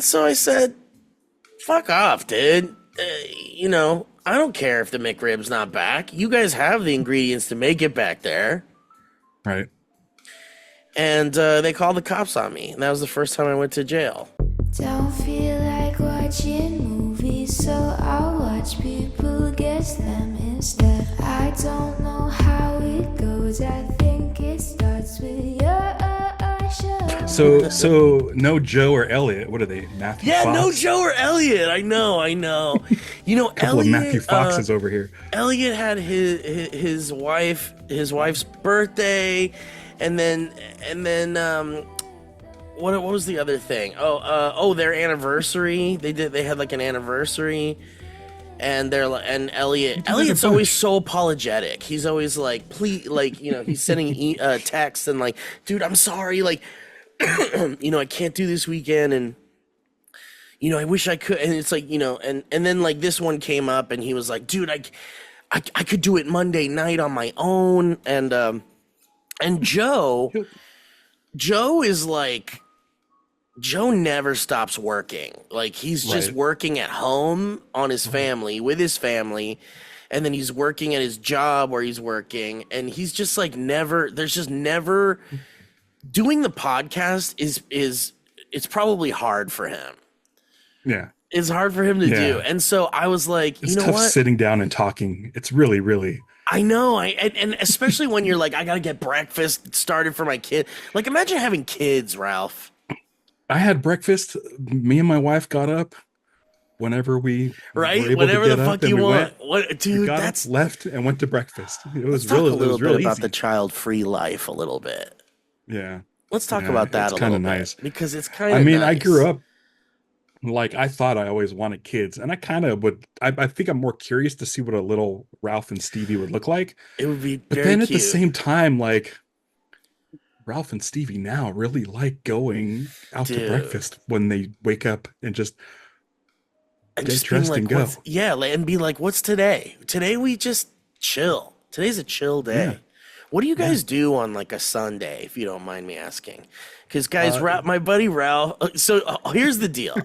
so I said, fuck off, dude. I don't care if the McRib's not back. You guys have the ingredients to make it back there. Right. And they called the cops on me. And that was the first time I went to jail. Don't feel like watching movies, so I'll watch people guess them instead. I don't know how it goes. I think it starts with your show. So no Joe or Elliott. What are they? Matthew Yeah, Fox? no Joe or Elliott. I know. A couple of Matthew Foxes over here. Elliott had his wife's birthday, and then what was the other thing? Their anniversary. They had like an anniversary, and Elliott's always so apologetic. He's always like, please, like, he's sending texts and like, dude, I'm sorry, like, I can't do this weekend, and I wish I could. And it's like, and then like this one came up, and he was like, dude, I could do it Monday night on my own, and Joe is like, Joe never stops working. Like, he's just working at home on his family, with his family, and then he's working at his job where he's working, and he's just like there's just never doing the podcast it's probably hard for him. Yeah. It's hard for him to do. And so I was like, it's tough what? Sitting down and talking. It's really, really. I know. And especially when you're like, I got to get breakfast started for my kid. Like, imagine having kids, Ralph. I had breakfast. Me and my wife got up whenever we whenever the fuck you want. Dude, that's left and went to breakfast. It was a little bit easy. about the child-free life a little bit. Yeah. Let's talk about that a little bit. Nice. Because it's kind of nice. I grew up like, I thought I always wanted kids, and I kind of would. I think I'm more curious to see what a little Ralph and Stevie would look like. It would be but very then at cute. the same time, like, Ralph and Stevie now really like going out to breakfast when they wake up and just get dressed and go. And be like, what's today? Today we just chill. Today's a chill day. Yeah. What do you guys do on like a Sunday, if you don't mind me asking? Because guys, my buddy Ralph. So here's the deal.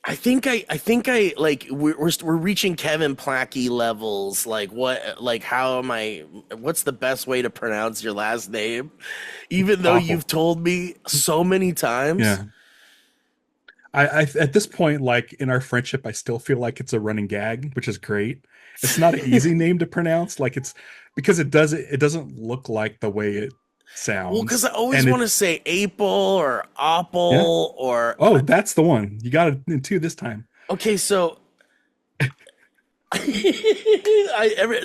I think I like we're reaching Kevin Plackey levels. Like what's the best way to pronounce your last name? Even though you've told me so many times. Yeah. I at this point, like in our friendship, I still feel like it's a running gag, which is great. It's not an easy name to pronounce. Like, it's because it doesn't look like the way it sounds. Well, because I always want to say Apple or Apple or. Oh, that's the one. You got it in two this time. Okay, so.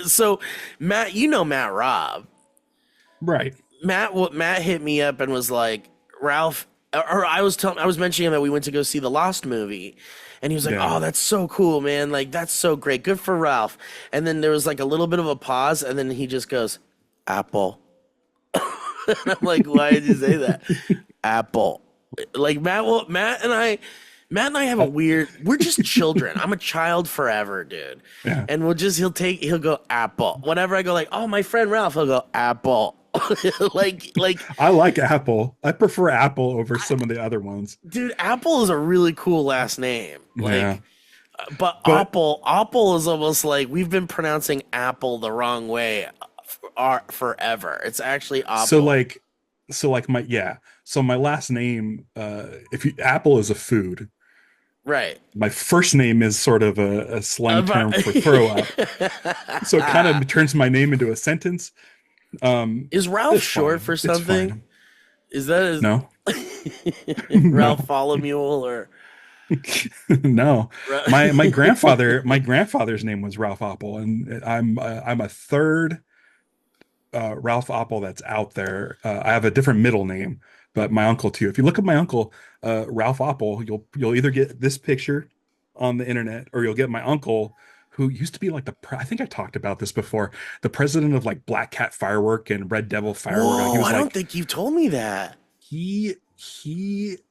So Matt, Matt Robb, right? Matt hit me up and was like, Ralph, or I was mentioning that we went to go see the Lost movie. And he was like, oh, that's so cool, man. Like, that's so great. Good for Ralph. And then there was like a little bit of a pause. And then he just goes, Apple. And I'm like, why did you say that? Apple. Like, Matt and I have we're just children. I'm a child forever, dude. Yeah. And he'll go Apple. Whenever I go like, oh, my friend Ralph, he'll go Apple. like I like Apple. I prefer Apple over some of the other ones. Dude, Apple is a really cool last name. Like, but Apple is almost like we've been pronouncing Apple the wrong way forever. It's actually Apple. So my last name, Apple is a food. Right. My first name is sort of a slang term for throw up. So it kind of turns my name into a sentence. Is Ralph short for something? Is that no? Ralph Folomule or no? My grandfather's name was Ralph Apple, and I'm a third Ralph Apple that's out there. I have a different middle name, but my uncle too. If you look at my uncle, Ralph Apple, you'll either get this picture on the internet or you'll get my uncle, who used to be like I think I talked about this before, the president of like Black Cat Firework and Red Devil Firework. Whoa, I don't think you've told me that.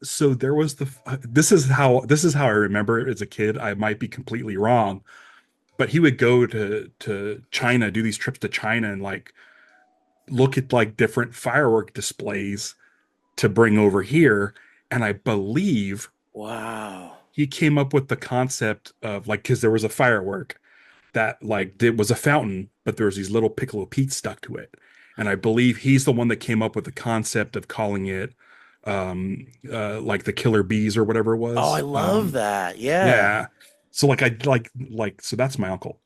So there was this is how I remember it as a kid. I might be completely wrong, but he would go to China, do these trips to China and like look at like different firework displays to bring over here. And I believe Wow. he came up with the concept of like, because there was a firework that like it was a fountain, but there was these little Piccolo Pete stuck to it. And I believe he's the one that came up with the concept of calling it like the killer bees or whatever it Oh, I was. love that. Yeah. Yeah. So like I like so that's my uncle.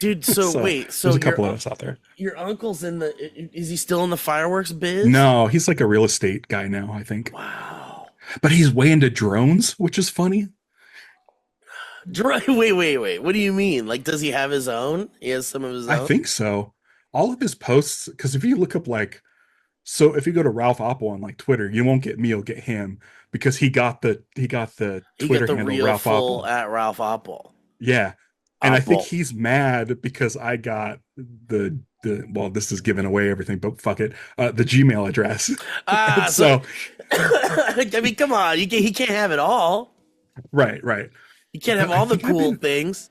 Dude, so So wait, there's so a couple of us out there. your uncle's in the is he still in the fireworks biz? No, he's like a real estate guy now, I think. Wow. But he's way into drones, which is funny. Wait. What do you mean? Like, does he have his own? He has some of his I own? think so. All of his posts, because if you look up like, so if you go to Ralph Oppel on like Twitter, you won't get me, you'll get him because he got the He got Twitter the handle real Ralph full Oppel. at Ralph Oppel. Yeah. And I think Oppel. he's mad because I got the well, this is giving away everything, but fuck it. The Gmail address. And So so I mean, come on, he can't have it all. right. He can't But have all the cool things.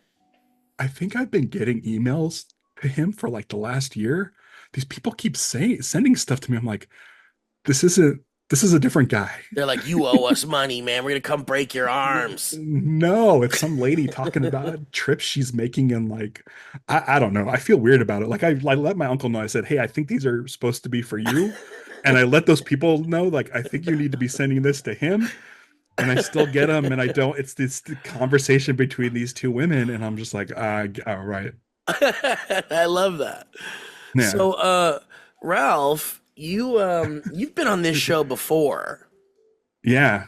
I think I've been getting emails to him for like the last year. These people keep sending stuff to me. I'm like, this is a different guy. They're like, you owe us money, man. We're gonna come break your arms. No, it's some lady talking about trips she's making and like I don't know. I feel weird about it. Like I let my uncle know. I said, hey, I think these are supposed to be for you. And I let those people know, like, I think you need to be sending this to him. And I still get them, and I don't. It's this conversation between these two women, and I'm just like, all right. I love that. Yeah. So, Ralph, you've been on this show before, Yeah.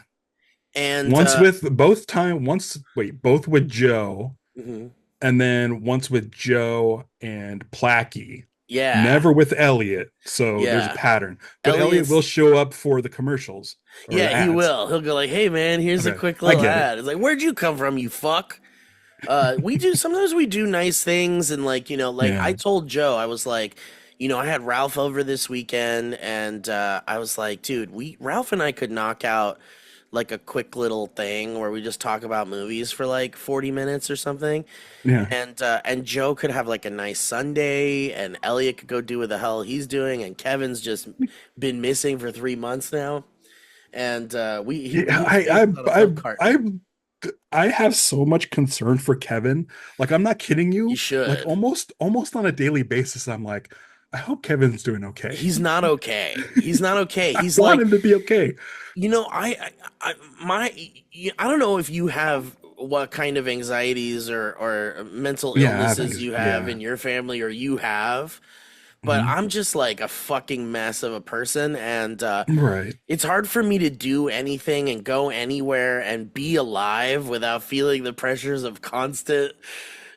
and Once with both with Joe, mhm. and then once with Joe and Placky. Yeah, Never with Elliott. So there's a yeah. pattern. But Elliott Elliott's will show up for the commercials or the Yeah, he ads. will. He'll go like, "Hey, man, here's a Okay, quick I little get it. ad." It's like, "Where'd you come from, you fuck?" Sometimes we do nice things, and like like Yeah. I told Joe, I was like, I had Ralph over this weekend, and I was like, dude, Ralph and I could knock out like a quick little thing where we just talk about movies for like 40 minutes or something. Yeah. And Joe could have like a nice Sunday, and Elliot could go do what the hell he's doing, and Kevin's just been missing for 3 months now. And Yeah, he stays on a milk carton. I have so much concern for Kevin. Like I'm not kidding You you. Like should. almost on a daily basis, I'm like, I hope Kevin's doing okay. He's not okay. He's not okay. I He's want like, him to be okay. I don't know if you have what kind of anxieties or mental Yeah, I illnesses think you have yeah. in your family or you have, but Mhm. I'm just like a fucking mess of a person, and Right. it's hard for me to do anything and go anywhere and be alive without feeling the pressures of constant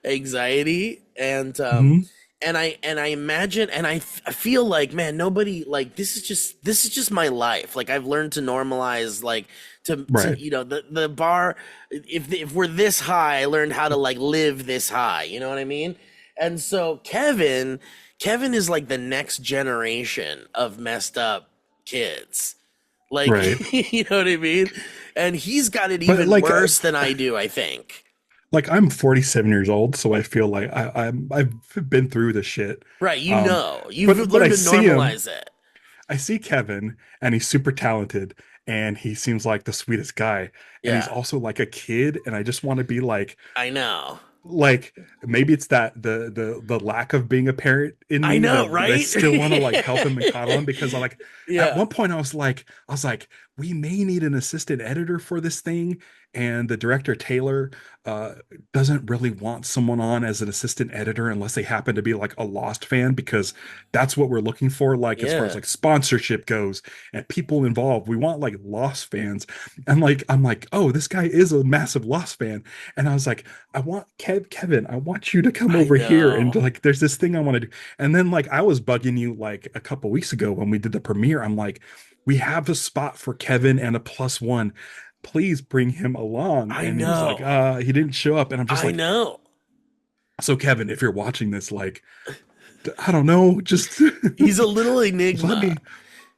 anxiety. Mhm. And I imagine, and I feel like, man, nobody, like, this is just my life. Like, I've learned to normalize, like, to Right. the bar, if we're this high, I learned how to like live this high, you know what I mean? And so Kevin is like the next generation of messed up kids. Like, Right. you know what I mean? And he's got it But even like worse than I do, I think. like I'm 47 years old, so I feel like I've been through this shit. Right, Um, you've but I learned to see him. normalize it. I see Kevin, and he's super talented, and he seems like the sweetest guy, and he's Yeah, also like a kid, and I just want to be I know. like maybe it's that the lack of being a parent in I me know, that I right? still want to like help him and coddle him because I like at Yeah. one point I was like we may need an assistant editor for this thing, and the director Taylor uh doesn't really want someone on as an assistant editor unless they happen to be like a Lost fan, because that's what we're looking for, like as far as Yeah. like sponsorship goes and people involved. We want like Lost fans. And like I'm like, oh, this guy is a massive Lost fan. And I was like, I want Kevin, I want you to come I over here, and know. like there's this thing I want to do. And then like I was bugging you like a couple weeks ago when we did the premiere. I'm like, we have a spot for Kevin and a plus one. Please bring him along. I And he was like, know. he didn't show up. And I'm just I like, know. so Kevin, if you're watching this, like, I don't know, just He's a little let me enigma.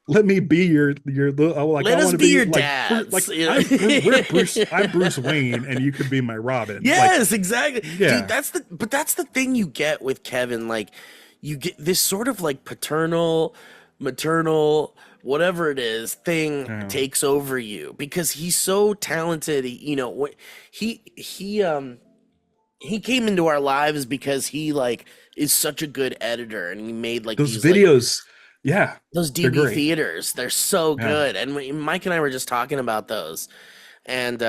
let me be your little, like I Let us want to be be your like dads. like we're Bruce, I'm Bruce Wayne, and you could be my Robin. Like, Yes, exactly. Dude, yeah, that's the thing you get with Kevin. Like, you get this sort of like paternal, maternal, whatever it is thing Yeah. takes over you, because he's so talented. You know what, he came into our lives because he like is such a good editor, and he made like Those these like videos, yeah, those they're DB great. theaters. They're so Yeah. good, and Mike and I were just talking about those, and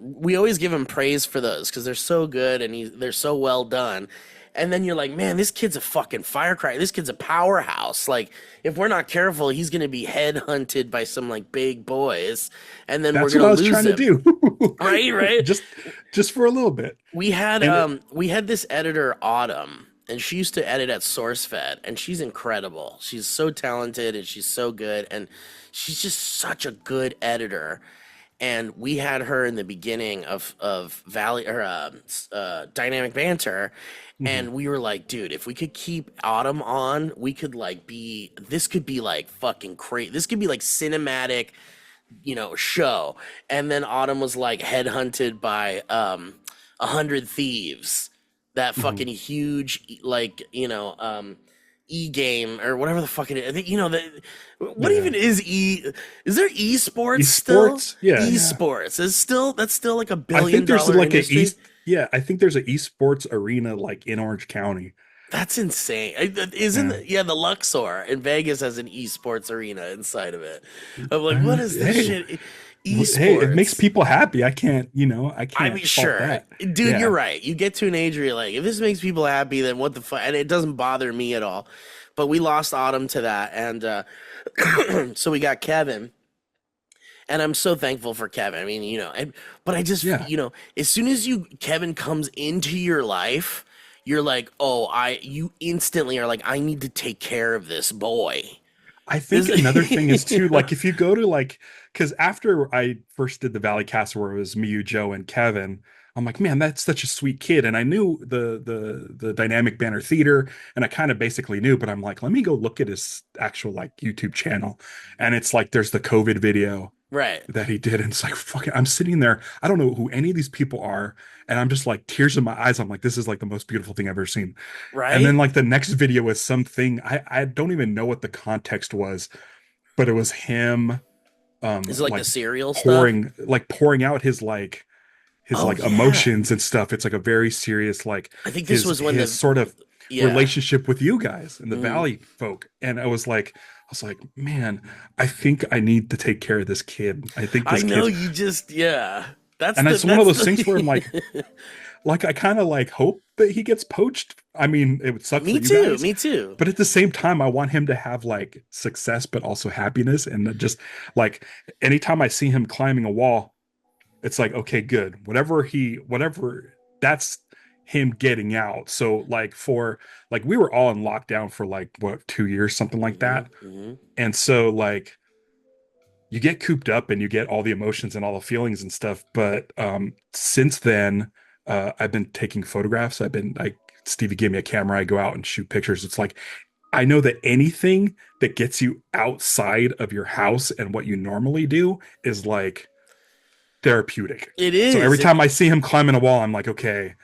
we always give him praise for those because they're so good and they're so well done. And then you're like, man, this kid's a fucking firecracker. This kid's a powerhouse. Like, if we're not careful, he's gonna be headhunted by some like big boys, and then That's we're what I gonna was lose trying him. to do. Right. Just for a little bit. We had And we had this editor, Autumn, and she used to edit at SourceFed, and she's incredible. She's so talented and she's so good, and she's just such a good editor. And we had her in the beginning of Dynamic Banter, mhm. and we were like, dude, if we could keep Autumn on, we could like this could be like fucking crazy. This could be like cinematic, show. And then Autumn was like headhunted by 100 Thieves, that Mhm. fucking huge like e-game or whatever the fuck it is. I think what Yeah. even is there esports still? Esports? Yeah. Esports that's still like I $1 think there's billion like industry. I think there's an esports arena like in Orange County. That's insane. Yeah. The Luxor in Vegas has an esports arena inside of it. I'm like, what Uh, is this hey, shit? hey, it makes Esports. people happy. I can't, I I can't mean, fault sure, that. dude, Yeah. you're right. You get to an age where you're like, if this makes people happy, then what the fuck? And it doesn't bother me at all. But we lost Autumn to that, and so we got Kevin, and I'm so thankful for Kevin. I mean, but I just, Yeah. as soon as Kevin comes into your life, you're like, you instantly are like, I need to take care of this boy. I think This- another thing is too, like if you go to like, because after I first did the Valley Cast where it was me, you, Joe, and Kevin, I'm like, man, that's such a sweet kid. And I knew the Dynamic Banner Theater, and I kind of basically knew, but I'm like, let me go look at his actual like YouTube channel. And it's like there's the COVID video Right, that he did, and it's like fucking I'm sitting there, I don't know who any of these people are, and I'm just like tears in my eyes. I'm like, this is like the most beautiful thing I've ever seen. And then right. like the next video was something I don't even know what the context was, but it was him Is it like the like cereal stuff? pouring out his like Oh yeah, emotions and stuff. It's like a very serious like I think this was when his sort of yeah. relationship with you guys and the Mm. Valley folk. And I was like, man, I think I need to take care of this kid. I think I this know kid, you just That's and the it's one of that's those the things where I'm like I kind of like hope that he gets poached. I mean, it would suck for me you too, guys, me too. but at the same time, I want him to have like success, but also happiness. And just like anytime I see him climbing a wall, it's like, okay, good. Whatever that's him getting out. So like we were all in lockdown for like what, 2 years, something like that. Hmm. And so like you get cooped up and you get all the emotions and all the feelings and stuff. But since then, I've been taking photographs. Stevie gave me a camera. I go out and shoot pictures. It's like, I know that anything that gets you outside of your house and what you normally do is like therapeutic. It is. So every time I see him climbing a wall, I'm like, okay,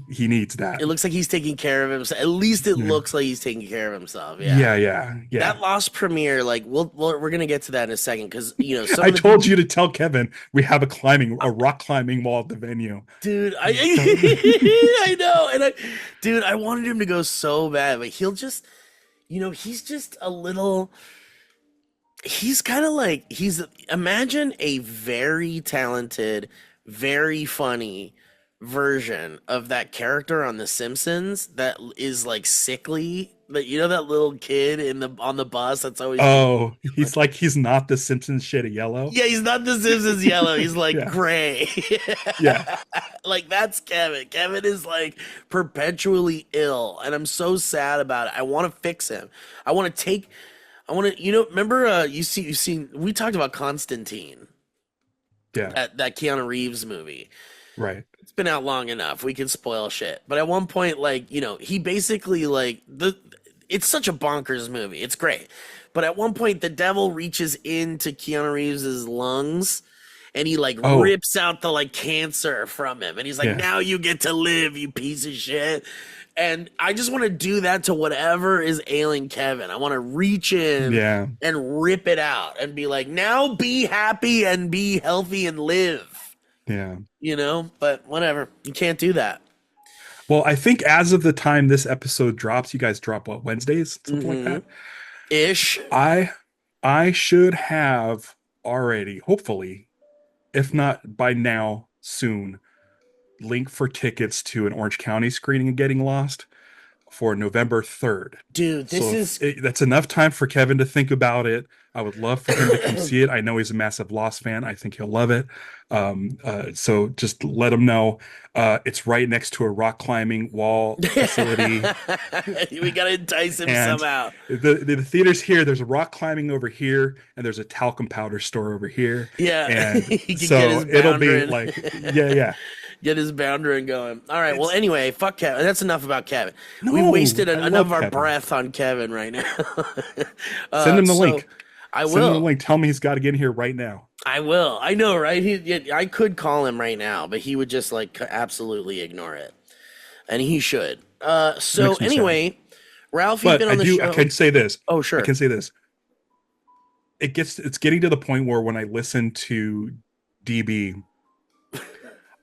he needs that. It looks like he's taking care of himself. At least it Yeah. looks like he's taking care of himself. Yeah. Yeah. That Lost premiere, like we're gonna get to that in a second, because some I of the told you to tell Kevin we have a rock climbing wall at the venue. dude, I know, and I wanted him to go so bad, but he'll just, he's just a little. He's kind of like imagine a very talented, very funny version of that character on The Simpsons that is like sickly. That that little kid on the bus that's always Oh, he's not the Simpsons shade of yellow. yeah, he's not The Simpsons yellow. He's like Yeah. gray. Yeah. Like that's Kevin. Kevin is like perpetually ill, and I'm so sad about it. I want to fix him. I want to remember you've seen we talked about Constantine, Yeah. that Keanu Reeves movie. Right. It's been out long enough. We can spoil shit. But at one point, like, he basically like it's such a bonkers movie. It's great. But at one point the devil reaches into Keanu Reeves's lungs and he like rips out the like cancer from him, and he's like, now you get to live, you piece of shit. And I just want to do that to whatever is ailing Kevin. I want to reach in and rip it out and be like, now be happy and be healthy and live. Yeah. You know, but whatever. You can't do that. Well, I think as of the time this episode drops, you guys drop what, Wednesdays? Something like that? Ish. I should have already, hopefully, if not by now, soon, link for tickets to an Orange County screening of Getting Lost for November 3rd. Dude, that's enough time for Kevin to think about it. I would love for him to come see it. I know he's a massive Lost fan. I think he'll love it. So just let him know. It's right next to a rock climbing wall facility. We got to entice him somehow. The theater's here. There's a rock climbing over here, and there's a talcum powder store over here. Yeah. And so it'll be like, get his boundary going. All right. Well, anyway, fuck Kevin. That's enough about Kevin. We wasted enough of our breath on Kevin right now. Send him the link. I will. Send him the link. Tell me he's got to get in here right now. I will. I know, right? I could call him right now, but he would just like absolutely ignore it, and he should. So anyway, Ralph, you've been on the show. I can say this. Oh, sure. I can say this. It's getting to the point where when I listen to DB,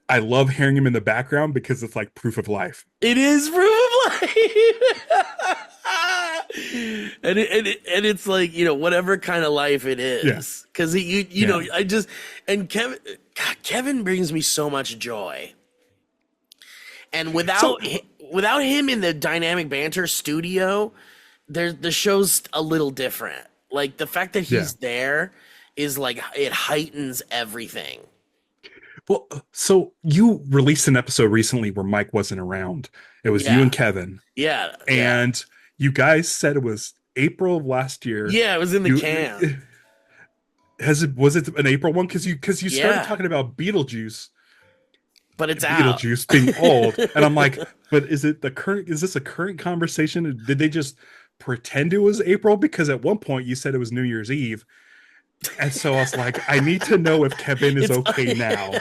I love hearing him in the background because it's like proof of life. It is proof of life. And it's like, you know, whatever kind of life it is, because you know, Kevin brings me so much joy, and without him in the dynamic banter studio, the show's a little different. Like the fact that he's there is like, it heightens everything. Well, so you released an episode recently where Mike wasn't around. It was you and Kevin. Yeah. And you guys said it was April of last year. Yeah, it was in the can. Was it an April one? Because you started talking about Beetlejuice. But it's Beetlejuice being old. And I'm like, but is this a current conversation? Did they just pretend it was April? Because at one point you said it was New Year's Eve. And so I was like, I need to know if Kevin is okay now.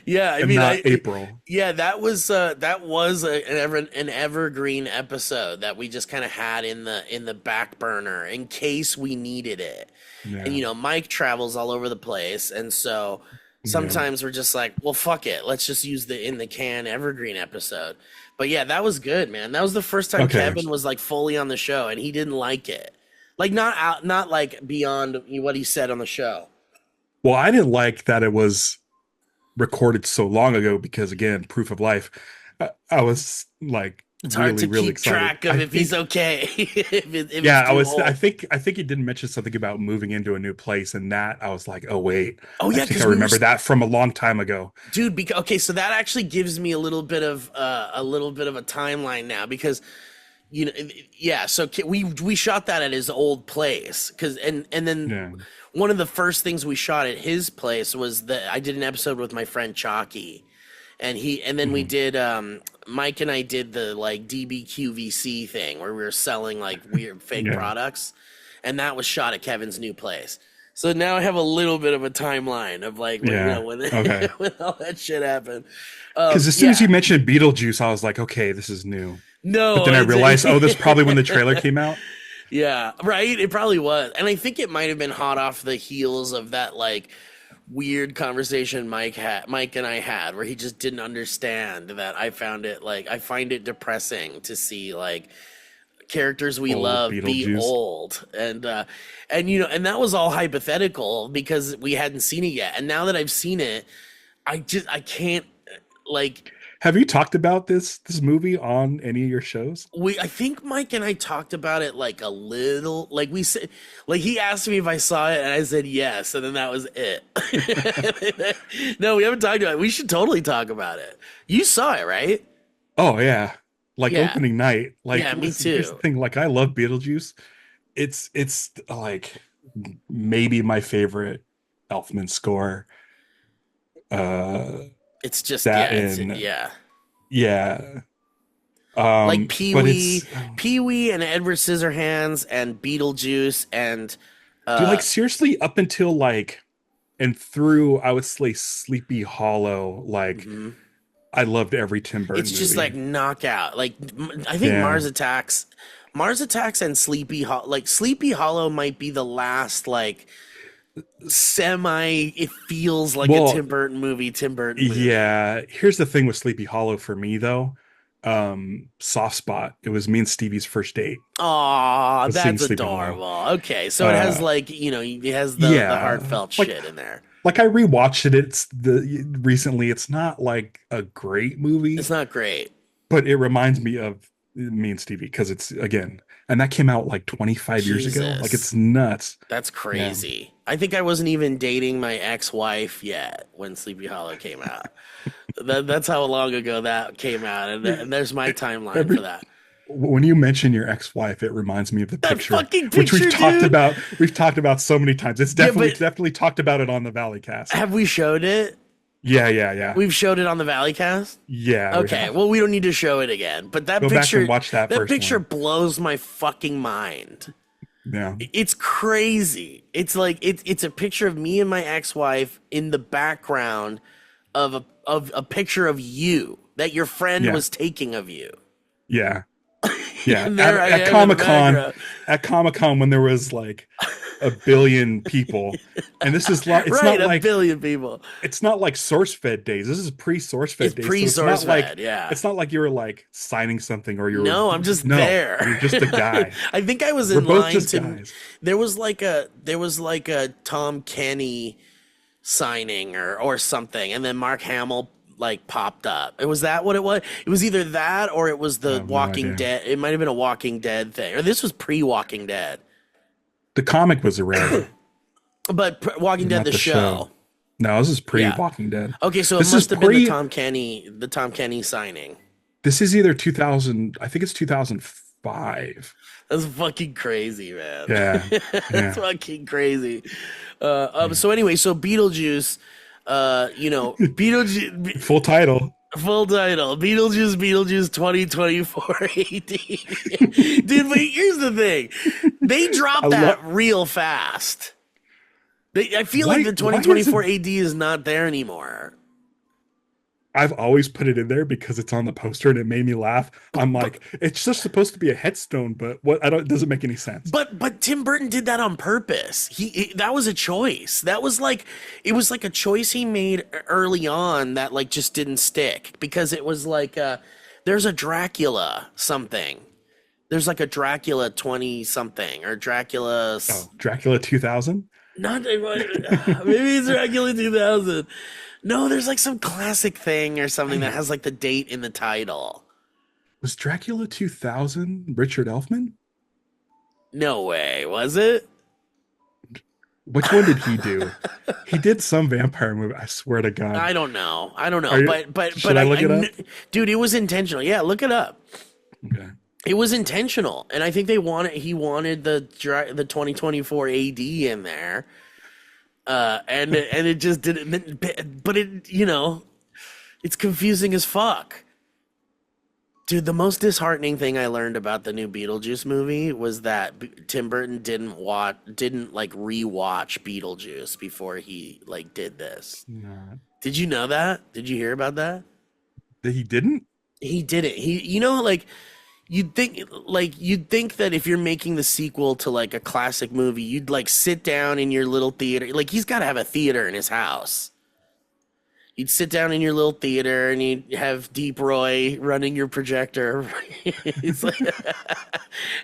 Yeah, I mean, April. Yeah, that was an evergreen episode that we just kind of had in the back burner in case we needed it. Yeah. And you know, Mike travels all over the place, and so sometimes we're just like, well, fuck it, let's just use the in the can evergreen episode. But yeah, that was good, man. That was the first time Kevin was like fully on the show, and he didn't like it. Like not like beyond what he said on the show. Well, I didn't like that it was recorded so long ago because, again, proof of life. I was like, it's really, hard to really keep excited. track of if he's okay. I think he did mention something about moving into a new place, and that I was like, oh wait, I think I remember that from a long time ago, dude. So that actually gives me a little bit of a timeline now, because. You know, so we shot that at his old place, and then one of the first things we shot at his place was that I did an episode with my friend Chalky, and then we did Mike and I did the like DBQVC thing where we were selling like weird fake products, and that was shot at Kevin's new place. So now I have a little bit of a timeline of like when when all that shit happened. Because as soon as you mentioned Beetlejuice, I was like, okay, this is new. No, but then I realized, this is probably when the trailer came out. Yeah, right. It probably was, and I think it might have been hot off the heels of that like weird conversation Mike and I had, where he just didn't understand that I find it depressing to see like characters we love be old, and you know, and that was all hypothetical because we hadn't seen it yet. And now that I've seen it, I can't like. Have you talked about this movie on any of your shows? I think Mike and I talked about it like a little, like we said, like he asked me if I saw it and I said yes, and then that was it. No, we haven't talked about it. We should totally talk about it. You saw it, right? Oh yeah, opening night. Like, yeah, me too. Here's the thing, like I love Beetlejuice. It's like maybe my favorite Elfman score. It's just like Pee-wee and Edward Scissorhands and Beetlejuice and dude, like seriously, up until like and through, I would say, Sleepy Hollow, like I loved every Tim Burton It's just movie. like knockout. Like I think Yeah. Mars Attacks and Sleepy Hollow might be the last like it feels like a Well, Tim Burton movie. yeah. Here's the thing with Sleepy Hollow for me though. Soft spot. It was me and Stevie's first date. Aw, Was seeing that's Sleepy Hollow. adorable. Okay, so it has like, it has the Yeah, heartfelt like shit in there. like I rewatched it. It's the recently. It's not like a great movie, It's not great. but it reminds me of me and Stevie because it's again, and that came out like 25 years ago. Like Jesus. it's nuts. That's crazy. I think I wasn't even dating my ex-wife yet when Sleepy Hollow came out. That's how long ago that came out, and there's my timeline for that. When you mention your ex-wife, it reminds me of the That picture, fucking which picture, we've talked dude. about. We've talked about so many times. It's definitely but- definitely talked about it on the Valley Cast. Have we showed it? Yeah. We've showed it on the Valleycast? Yeah. we Okay, have. well, we don't need to show it again. But that Go back picture, and watch that first picture one. blows my fucking mind. Yeah. It's crazy. It's like it's a picture of me and my ex-wife in the background of a picture of you that your friend Yeah. was taking of you. Yeah. Yeah. And there I am in At the Comic-Con, background. when there was like a billion people, and this is like, it's Right, not a like billion people. it's not like SourceFed days. This is pre-SourceFed It's days. pre-SourceFed, it's not like, yeah. It's not like you were like signing something or you were. No, I'm just No, there. You're just a guy. I think I was We're in both line just to. guys. There was like a Tom Kenny signing or something, and then Mark Hamill like popped up. Was that what it was? It was either that or it was the have no Walking idea. Dead. It might have been a Walking Dead thing, or this was pre-Walking Dead. The comic was around. But Walking Dead Not the the show. show. No, this is Yeah. pre-Walking Dead. Okay, so This it is must have been pre- the Tom Kenny signing. This is either 2000. I think it's 2005. That's fucking crazy, man. Yeah. That's fucking crazy. So anyway, so Beetlejuice, Beetlejuice, Full title. full title, Beetlejuice 2024 AD. Dude, but here's the thing. They dropped that real fast. I feel like the Why 2024 AD is not there anymore. I've always put it in there because it's on the poster and it made me laugh. I'm like, it's just supposed to be a headstone, but it doesn't make any sense. But Tim Burton did that on purpose. That was a choice. It was like a choice he made early on that like just didn't stick because it was like there's a Dracula something. There's like a Dracula 20 something or Dracula. Dracula 2000? Not maybe it's Dracula 2000. No, there's like some classic thing or something that has like the date in the title. Was Dracula 2000 Richard Elfman? No way, was it? Which one did he do? He did some vampire movie. I swear to God. I don't know. But Should I look it up? Dude, it was intentional. Yeah, look it up. Okay. It was intentional, and I think he wanted the 2024 AD in there, and it just didn't. But it, it's confusing as fuck. Dude, the most disheartening thing I learned about the new Beetlejuice movie was that Tim Burton didn't like rewatch Beetlejuice before he like did this. No. Did you know that? Did you hear about that? That he didn't? He didn't. You'd think that if you're making the sequel to like a classic movie, you'd like sit down in your little theater. Like he's got to have a theater in his house. You'd sit down in your little theater and you'd have Deep Roy running your projector. he's like,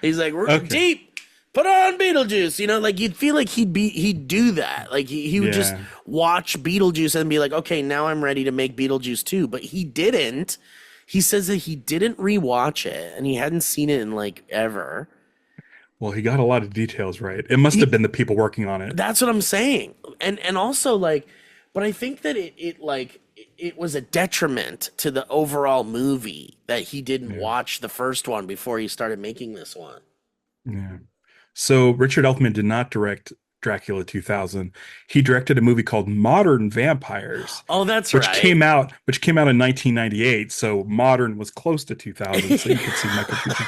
Okay. Deep, put on Beetlejuice. Like you'd feel like he'd do that. Like he would just watch Beetlejuice and be like, okay, now I'm ready to make Beetlejuice 2. But he didn't. He says that he didn't rewatch it and he hadn't seen it in like ever. Well, he got a lot of details right. It must have been the people working on it. That's what I'm saying. And also like, but I think that it was a detriment to the overall movie that he didn't watch the first one before he started making this one. Yeah. So Richard Elfman did not direct Dracula 2000. He directed a movie called Modern Vampires. Oh, that's which right. came out in 1998. So modern was close to 2000. So you could see my confusion.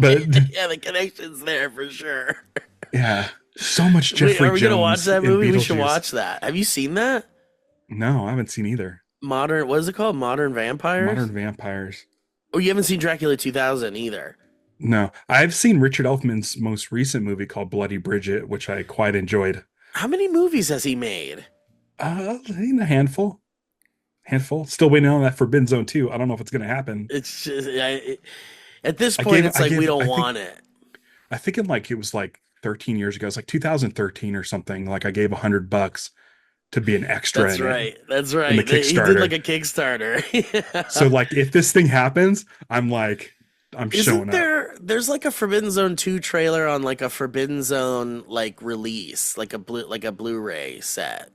But yeah, the connection's there for sure. yeah, So much Wait, Jeffrey are we gonna watch Jones that in movie? We should Beetlejuice. watch that. Have you seen that? No, I haven't seen either. Modern, what is it called? Modern Vampires? Modern Vampires. Oh, you haven't seen Dracula 2000 either. No, I've seen Richard Elfman's most recent movie called Bloody Bridget, which I quite enjoyed. How many movies has he made? A handful. Still waiting on that Forbidden Zone 2. I don't know if it's going to happen. It's just at this point, it's like we don't want it. I think it was like 13 years ago. It's like 2013 or something. Like I gave $100 to be an extra. That's right. That's right. In the He Kickstarter. did like a Kickstarter. Yeah. So like if this thing happens, I'm showing up. There's like a Forbidden Zone 2 trailer on like a Forbidden Zone like release, like a Blu-ray set.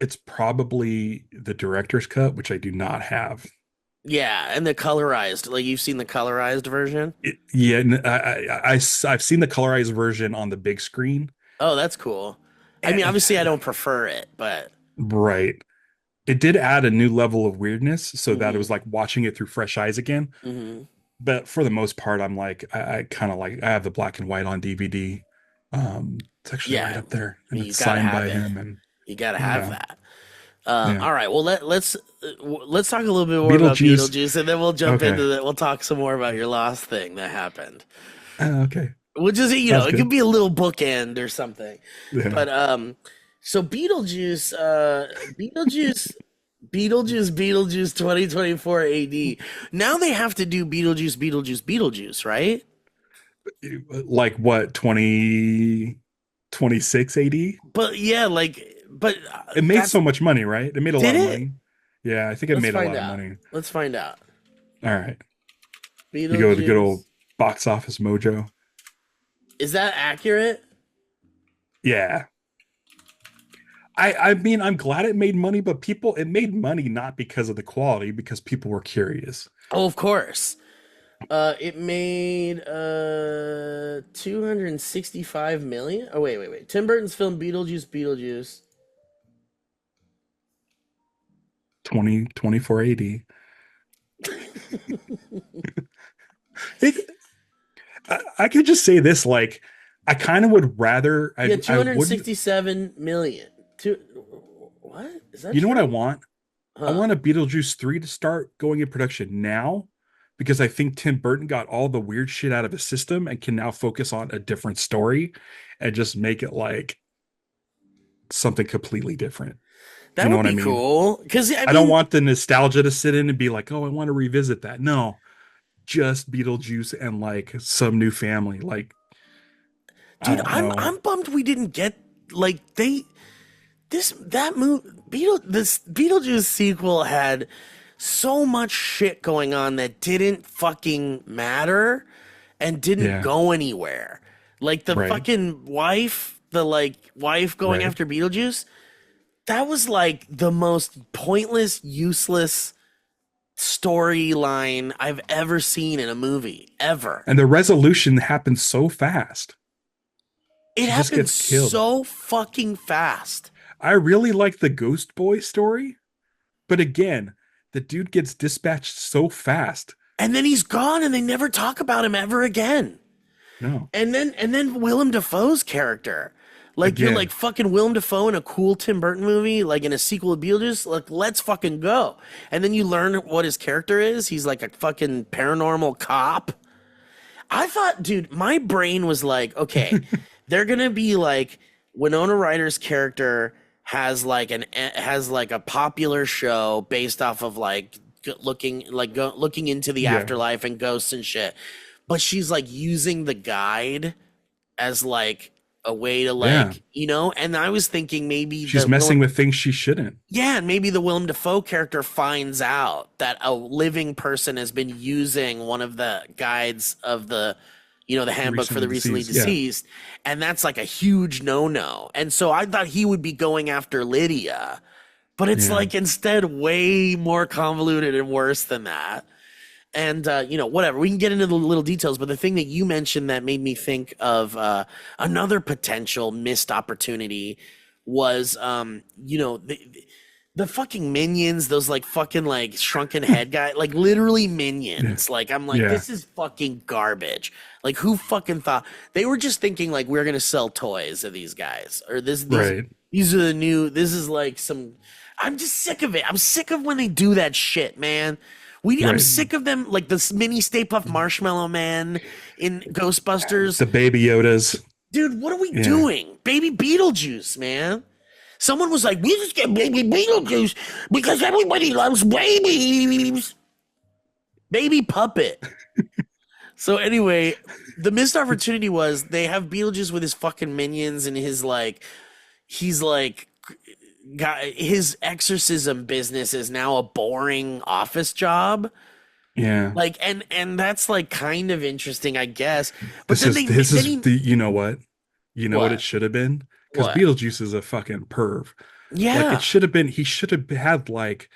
It's probably the director's cut, which I do not have. Yeah, and the colorized, like you've seen the colorized version? I've seen the colorized version on the big screen. Oh, that's cool. I mean, obviously I don't prefer it, but right. It did add a new level of weirdness, so that it was like watching it through fresh eyes again. Mm-hmm. But for the most part, I'm like, I kind of like, I have the black and white on DVD. It's actually right up there, and it's signed by him. And you gotta have that. All right, well let's talk a little bit more about Beetlejuice. Beetlejuice, and then we'll jump into that. We'll talk some more about your last thing that happened. Okay. Which is, Sounds it good. could be a little bookend or something. Yeah. But so Beetlejuice 2024 AD. Now they have to do Beetlejuice, right? Like what, 2026 AD? But yeah, but it made so much money, right? It made a lot of money. Yeah, I think it made a lot of money. Let's find out. All right. Beetlejuice. You go to the good old box office mojo. Is that accurate? Yeah. I mean, I'm glad it made money, but it made money not because of the quality, because people were curious. Oh, of course. It made 265 million. Oh, wait. Tim Burton's film Beetlejuice. 2024 AD. I could just say this, like, I kind of would rather. Yeah, 267 million. What is that? You know what I want? I want a Beetlejuice 3 to start going in production now, because I think Tim Burton got all the weird shit out of his system and can now focus on a different story and just make it like something completely different. That would be cool. Because I don't want the nostalgia to sit in and be like, oh, I want to revisit that. No, just Beetlejuice and like some new family. Like, dude, I'm bummed we didn't get like this Beetlejuice sequel had so much shit going on that didn't fucking matter and didn't go anywhere. Like the fucking wife going after Beetlejuice. That was like the most pointless, useless storyline I've ever seen in a movie, ever. And the resolution happened so fast. It happened so fucking fast. I really like the Ghost Boy story, but again, the dude gets dispatched so fast. And then he's gone and they never talk about him ever again. No. And then Willem Dafoe's character. Like, again, you're like fucking Willem Dafoe in a cool Tim Burton movie, like in a sequel of Beetlejuice, like, let's fucking go. And then you learn what his character is. He's like a fucking paranormal cop. I thought, dude, my brain was like, okay, they're going to be like, Winona Ryder's character has like a popular show based off of like looking into the afterlife and ghosts and shit. But she's like using the guide as like a way to like, and I was thinking maybe she's messing with things she shouldn't. Yeah, and maybe the Willem Dafoe character finds out that a living person has been using one of the guides of the, the handbook for the recently deceased, and that's like a huge no-no. And so I thought he would be going after Lydia, but it's like instead way more convoluted and worse than that. And, whatever, we can get into the little details, but the thing that you mentioned that made me think of another potential missed opportunity was, the fucking minions, those like fucking like shrunken head guy, like literally minions. Like I'm like, Yeah. this is fucking garbage. Like who fucking thought they were just thinking like we're gonna sell toys of these guys or Right. these are the new. This is like some. I'm just sick of it. I'm sick of when they do that shit, man. I'm Right. sick of them like this mini Stay Puft Marshmallow Man in Ghostbusters. The Baby Yodas. Dude, what are we Yeah. doing? Baby Beetlejuice, man. Someone was like, we just get baby Beetlejuice because everybody loves babies. Baby puppet. So anyway, the missed opportunity was they have Beetlejuice with his fucking minions and his like, he's like, got his exorcism business is now a boring office job. Yeah. Like, and that's like kind of interesting, I guess. But You know what? You know what it should have been? Because What? Beetlejuice is a fucking perv. Yeah. Like it should have been. He should have had like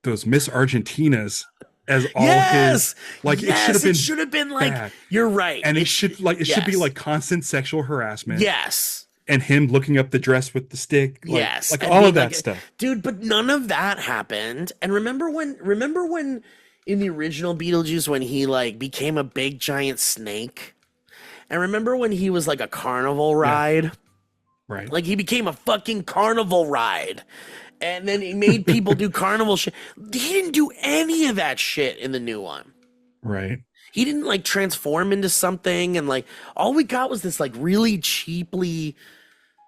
those Miss Argentinas as all Yes. his. Like Yes, it should have been like bad. you're right. And it should be yes. like constant sexual harassment. Yes. And him looking up the dress with the stick. Like, Yes. Like And all being of that like, stuff. dude, but none of that happened. And remember when in the original Beetlejuice when he like became a big giant snake? And remember when he was like a carnival ride? Yeah. Right. Like he became a fucking carnival ride. And then he made people do carnival shit. He didn't do any of that shit in the new one. Right. He didn't like transform into something and like all we got was this like really cheaply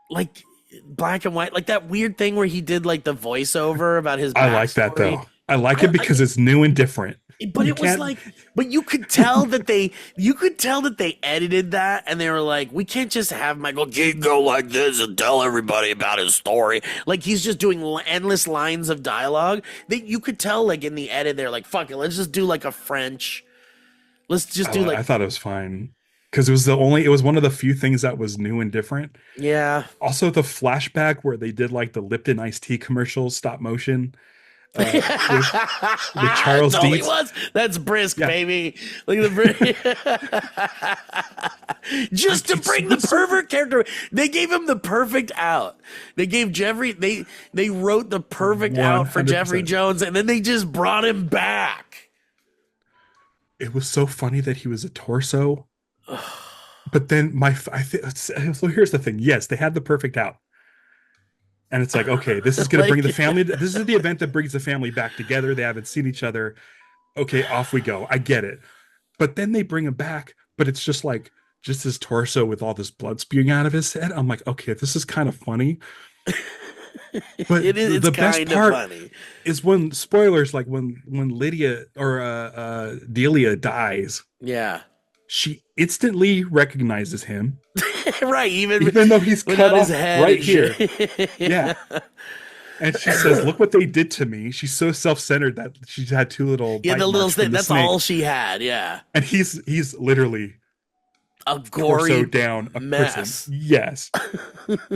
like black and white, like that weird thing where he did like the voiceover about his backstory. I like that though. I like it because it's new and different. But it was like, but you could tell that they edited that and they were like, we can't just have Michael Keaton go like this and tell everybody about his story. Like he's just doing endless lines of dialogue. You could tell like in the edit, they're like, fuck it, let's just do like a French. Let's just do like. I thought it was fine because it was one of the few things that was new and different. Yeah. Also, the flashback where they did like the Lipton iced tea commercials, stop motion. With Charles That's all he Dietz. was. That's brisk, Yeah. baby. Look at the just to bring the pervert character. They gave him the perfect out. They gave Jeffrey. They wrote the perfect out for 100%. Jeffrey Jones, and then they just brought him back. It was so funny that he was a torso. But then so here's the thing. Yes, they had the perfect out. And it's like, okay, this is going to bring the family. This is the event that brings the family back together. They haven't seen each other. Okay, off we go. I get it. But then they bring him back, but it's just his torso with all this blood spewing out of his head. I'm like, okay, this is kind of funny. But the best part funny. is when spoilers, like when Lydia or Delia dies. Yeah. She instantly recognizes him. Right, even though he's cut off his head right and here. shit. Yeah. And she says, look what they did to me. She's so self-centered that she's had two little Yeah, the little thing. That's snake. all she had. Yeah. And he's literally A gory torso down a mess. person. Yes.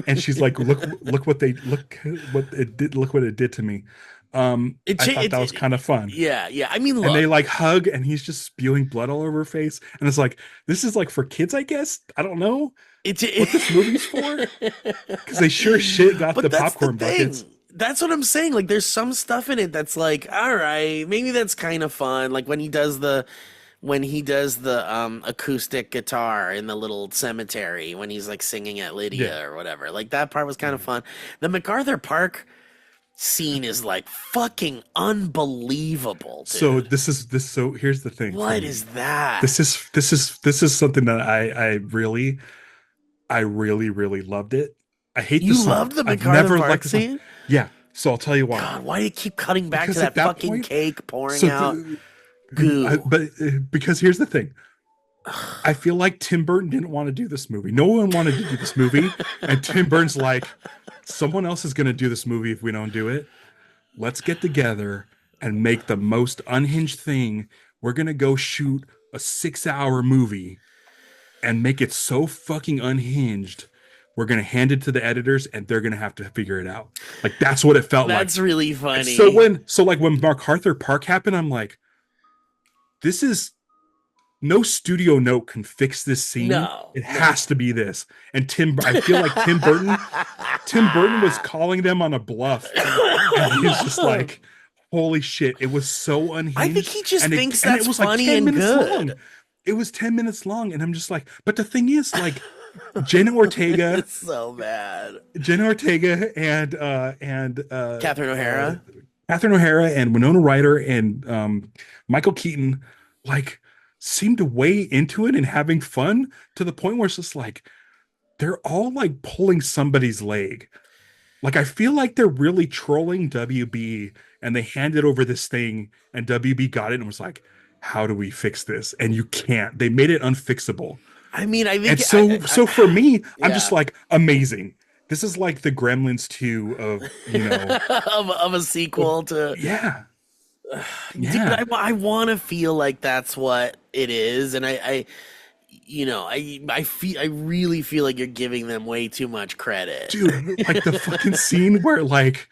And she's like, look what it did to me. I thought that was kind of fun. Yeah. I mean, look. And they like hug and he's just spewing blood all over her face. And it's like, this is like for kids, I guess. I don't know what this movie's for. Because they sure shit got the popcorn buckets. That's what I'm saying. Like, there's some stuff in it that's like, all right, maybe that's kind of fun. Like when he does the acoustic guitar in the little cemetery when he's like singing at Lydia or whatever. Like that part was kind of fun. The MacArthur Park scene is like fucking unbelievable, dude. So here's the thing. What is that? This is something that I really loved it. I hate you the song. loved the I've MacArthur never Park liked the song. scene? Yeah. So I'll tell you why. God, why do you keep cutting back Because to at that that fucking point- cake pouring out goo? Because here's the thing. I feel like Tim Burton didn't want to do this movie. No one wanted to do this movie. And Tim Burton's like, someone else is going to do this movie if we don't do it. Let's get together and make the most unhinged thing. We're going to go shoot a 6-hour movie and make it so fucking unhinged. We're going to hand it to the editors and they're going to have to figure it out. Like, that's what it felt like. That's really funny. So when MacArthur Park happened, I'm like, this is no studio note can fix this scene. No, It has to be this. And I feel like Tim Burton was calling them on a bluff. And he was just like, holy shit, it was so unhinged. I think he just thinks that's funny and good. Long. It was 10 minutes long, and I'm just like, but the thing is, like, Jenna Ortega. It's so bad. Jenna Ortega and Catherine O'Hara. Catherine O'Hara and Winona Ryder and Michael Keaton, like, seem to weigh into it and having fun to the point where it's just like they're all like pulling somebody's leg. Like, I feel like they're really trolling WB, and they handed over this thing and WB got it and was like, how do we fix this? And you can't. They made it unfixable. I mean, I think so for me, I'm just like, amazing. This is like the Gremlins 2 of, you know, of a sequel to yeah. Dude, I want to feel like that's what it is, and I really feel like you're giving them way too much credit, dude. Like the fucking scene where like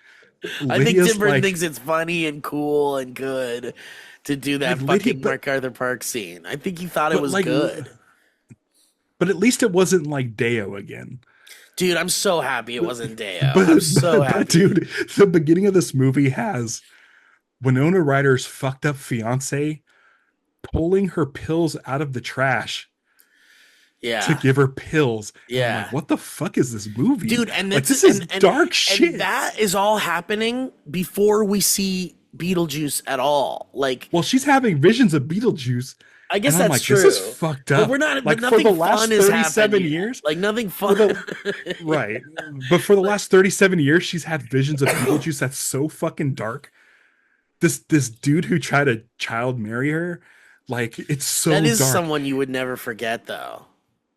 I think Tim Burton thinks it's funny and cool and good to do that fucking MacArthur Park scene. I think he thought it was like, good, but at least it wasn't like Deo again. Dude, I'm so happy it wasn't Deo. I'm so happy. Dude, the beginning of this movie has Winona Ryder's fucked up fiance pulling her pills out of the trash to give her pills. Yeah. Like, what the fuck is this movie? Dude, and like, this is dark shit. And that is all happening before we see Beetlejuice at all. Like, well, she's having visions of Beetlejuice. I guess that's like, true. This is fucked up. But we're not, like, but for the nothing last fun is 37 happening. years. Like, nothing fun. Right. But for the last 37 years, she's had visions of Beetlejuice that's so fucking dark. This dude who tried to child marry her, like, it's so dark. That is someone you would never forget, though.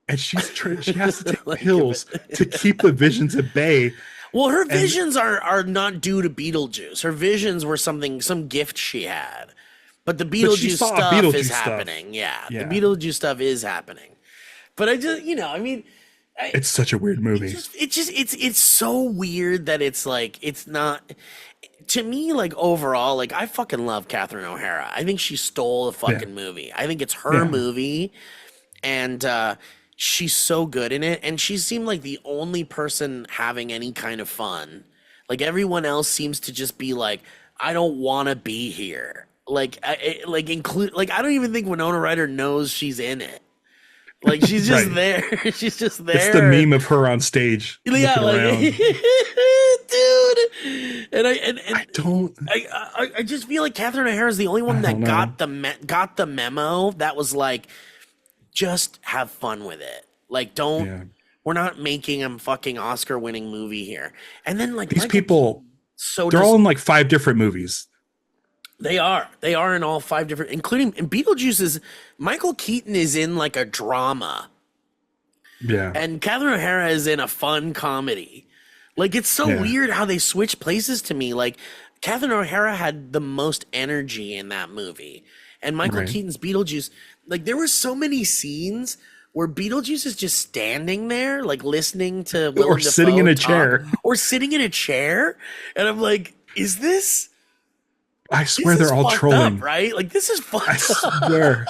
And she has to take pills to keep the visions at bay. Well, her visions are not due to Beetlejuice. Her visions were some gift she had. But the Beetlejuice stuff is happening. Yeah, the Beetlejuice stuff is happening. But I just, I mean, it's such a weird movie. It's so weird that it's like, it's not, to me, like, overall, like, I fucking love Catherine O'Hara. I think she stole the fucking movie. I think it's her movie, and she's so good in it. And she seemed like the only person having any kind of fun. Like, everyone else seems to just be like, I don't want to be here. Like, I don't even think Winona Ryder knows she's in it. Like, she's just there. She's just there. It's the meme of her on stage. Yeah, like, dude. And I just feel like Catherine O'Hara is the only one that got the memo that was like, just have fun with it. Like, we're not making a fucking Oscar-winning movie here. And then, like, these people, they're all in like 5 different movies. They are in all 5 different, including, and Beetlejuice Michael Keaton is in like a drama. Yeah. And Catherine O'Hara is in a fun comedy. Like, it's so weird how they switch places to me. Like, Catherine O'Hara had the most energy in that movie. And Michael Keaton's Beetlejuice, like, there were so many scenes where Beetlejuice is just standing there, like, listening to Willem Dafoe sitting in a chair. Or sitting in a chair. And I'm like, is this... I swear they're all trolling. Up, right? Like, this is fucked up.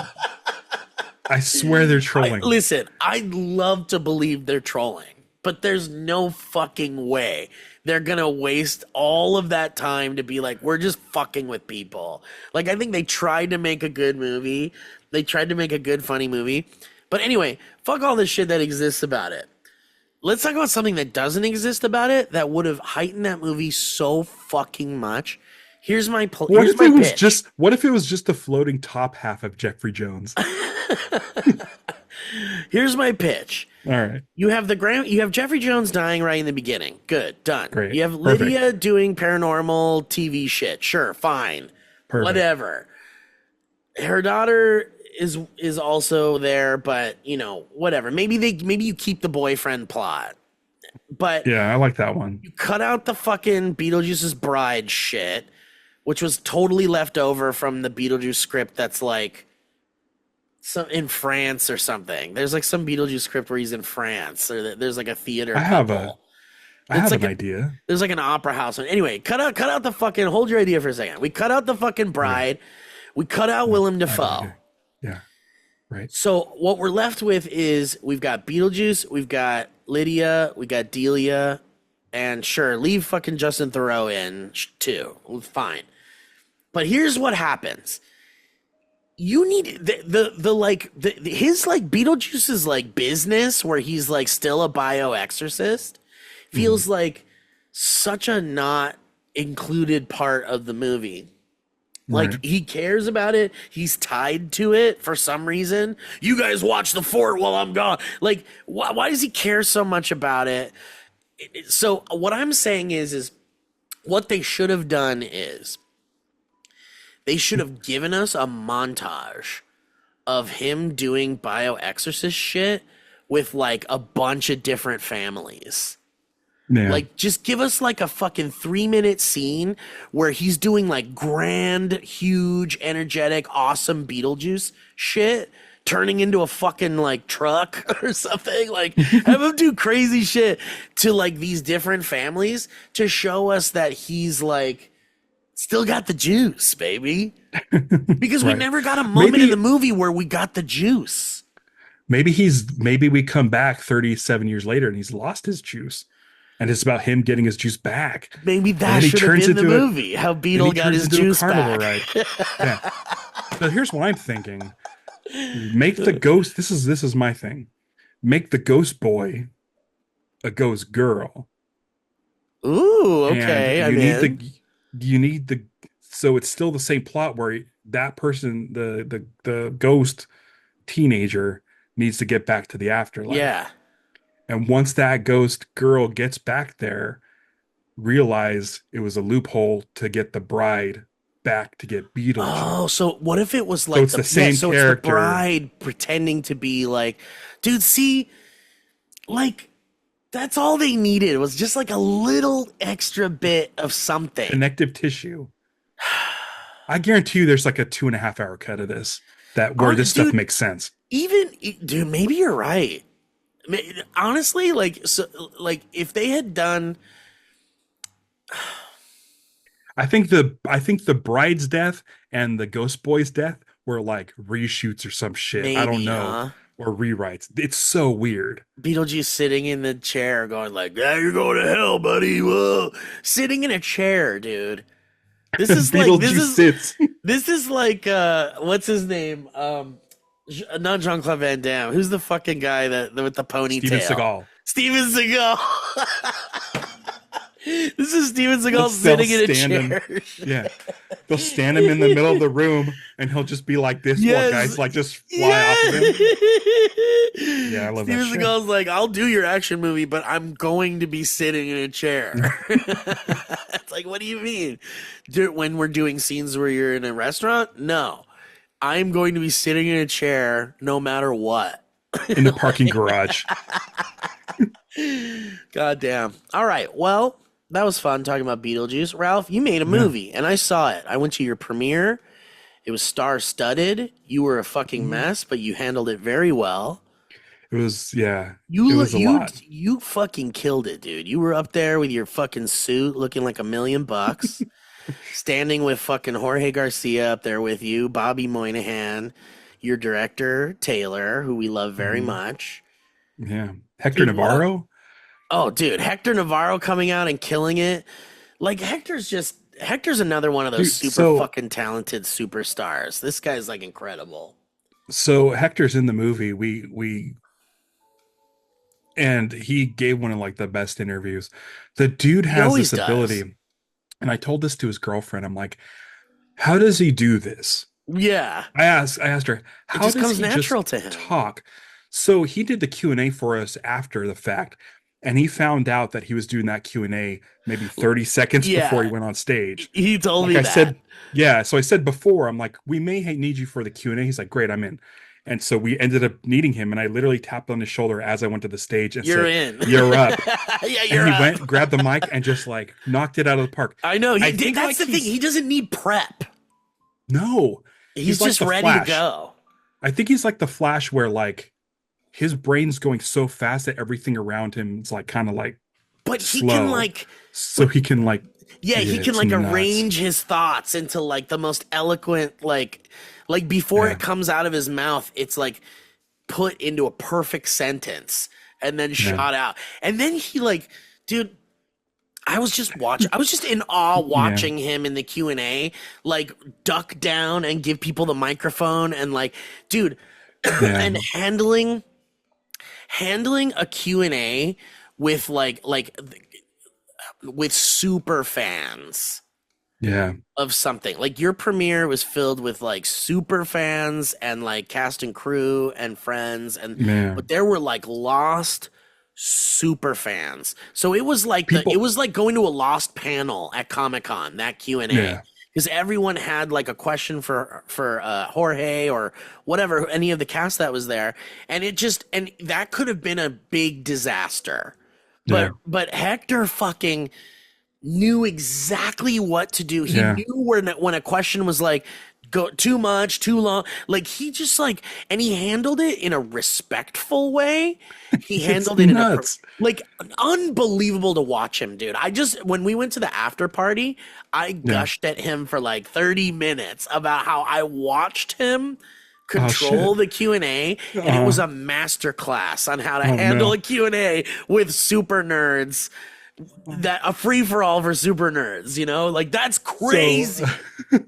I swear they're trolling. Listen, I'd love to believe they're trolling, but there's no fucking way they're gonna waste all of that time to be like, we're just fucking with people. Like, I think they tried to make a good movie. They tried to make a good, funny movie. But anyway, fuck all this shit that exists about it. Let's talk about something that doesn't exist about it that would have heightened that movie so fucking much. Here's my pitch. What if it was just the floating top half of Jeffrey Jones? Here's my pitch. All right. You have Jeffrey Jones dying right in the beginning. Good, done. Great. You have Lydia doing paranormal TV shit. Sure, fine. Perfect. Whatever. Her daughter is also there, but whatever. Maybe you keep the boyfriend plot. But yeah, I like that one. You cut out the fucking Beetlejuice's bride shit, which was totally left over from the Beetlejuice script that's like in France or something. There's like some Beetlejuice script where he's in France, or there's like a theater. I have an idea. There's like an opera house. Anyway, cut out the fucking, hold your idea for a second. We cut out the fucking bride. We cut out Willem Dafoe. Yeah. Right. So what we're left with is we've got Beetlejuice, we've got Lydia, we got Delia, and sure, leave fucking Justin Theroux in too. Fine. But here's what happens. You need his like Beetlejuice's like business where he's like still a bioexorcist feels like such a not included part of the movie. Like, Right. he cares about it. He's tied to it for some reason. You guys watch the fort while I'm gone. Like, why does he care so much about it? So what I'm saying is what they should have done is they should have given us a montage of him doing bioexorcist shit with, like, a bunch of different families. Yeah. Like, just give us like a fucking 3-minute scene where he's doing like grand, huge, energetic, awesome Beetlejuice shit, turning into a fucking like truck or something. Like, have him do crazy shit to like these different families to show us that he's like still got the juice, baby. Because we Right. never got a moment in the movie where we got the juice. Maybe we come back 37 years later and he's lost his juice. And it's about him getting his juice back. Maybe that should have been the movie. How Beetle got his juice back. Ride. Yeah. So here's what I'm thinking: make the ghost. This is my thing. Make the ghost boy a ghost girl. Ooh, okay. You need the. So it's still the same plot where that person, the ghost teenager, needs to get back to the afterlife. Yeah. And once that ghost girl gets back there, realize it was a loophole to get the bride back to get Beetlejuice. Oh, so what if it was like it's the same character. It's the bride pretending to be like, dude, see, like, that's all they needed was just like a little extra bit of something. Connective tissue. I guarantee you there's like a 2.5 hour cut of this where this stuff makes sense. Dude, maybe you're right. Honestly, like, so, like, if they had done, I think the bride's death and the ghost boy's death were like reshoots or some shit. maybe, I don't know, or rewrites. It's so weird. Beetlejuice sitting in the chair, going like, "Yeah, you're going to hell, buddy." Whoa, sitting in a chair, dude. This is like this is like what's his name? Not Jean-Claude Van Damme. Who's the fucking guy with the ponytail? Steven Seagal. This is Steven Seagal sitting in a chair. Yeah. They'll stand him in the middle of the room and he'll just be like this while guys like just fly off of him. Yeah, I love Steven that shit. Seagal's like, I'll do your action movie, but I'm going to be sitting in a chair. It's like, what do you mean? When we're doing scenes where you're in a restaurant? No. I'm going to be sitting in a chair no matter what. In the parking garage. God damn. All right. Well, that was fun talking about Beetlejuice. Ralph, you made a movie, and I saw it. I went to your premiere. It was star-studded. You were a fucking mess, but you handled it very well. It was, yeah. It was a lot. You fucking killed it, dude. You were up there with your fucking suit looking like $1 million. Standing with fucking Jorge Garcia up there with you, Bobby Moynihan, your director, Taylor, who we love very much. Yeah. Hector Navarro? Oh, dude. Hector Navarro coming out and killing it. Like, Hector's another one of those fucking talented superstars. This guy's, like, incredible. So Hector's in the movie. And he gave one of, like, the best interviews. The dude has this ability. And I told this to his girlfriend. I'm like, how does he do this? Yeah. I asked her, how does comes he natural just to him. talk? So he did the Q&A for us after the fact. And he found out that he was doing that Q&A maybe 30 seconds before he went on stage. He told me that. So I said before, I'm like, we may need you for the Q&A. He's like, great, I'm in. And so we ended up needing him, and I literally tapped on his shoulder as I went to the stage and "You're said, in. You're up." Yeah, you're and he up. went, grabbed the mic, and just like knocked it out of the park. I know. That's the thing. He doesn't need prep. No, he's just like ready Flash. to go. I think he's like the Flash, where like his brain's going so fast that everything around him is like kind of like. But he slow. can like. So he can like. Yeah, he can like arrange his thoughts into like the most eloquent like Like before Yeah. it comes out of his mouth, it's like put into a perfect sentence and then Yeah. shot out. And then he like, dude, I was just in awe Yeah. watching him in the Q&A, like duck down and give people the microphone and like, dude, Yeah. and handling a Q&A with with super fans Yeah. of something. Like your premiere was filled with like super fans and like cast and crew and friends Man. but there were like lost super fans. So it was like it People. was like going to a lost panel at Comic-Con, that Q&A. Yeah. Because everyone had like a question for Jorge or whatever, any of the cast that was there, and that could have been a big disaster. Yeah. But Hector fucking knew exactly what to do. He Yeah. knew when a question was like go too much, too long. Like he just like and he handled it in a respectful way. He It's handled it in a nuts. like unbelievable to watch him, dude. I just when we went to the after party, I Yeah. gushed at him for like 30 minutes about how I watched him Oh control shit. the Q&A and it was a master class on how to Oh handle no. a Q&A with super nerds, that a free for all for super nerds, you know, like that's crazy.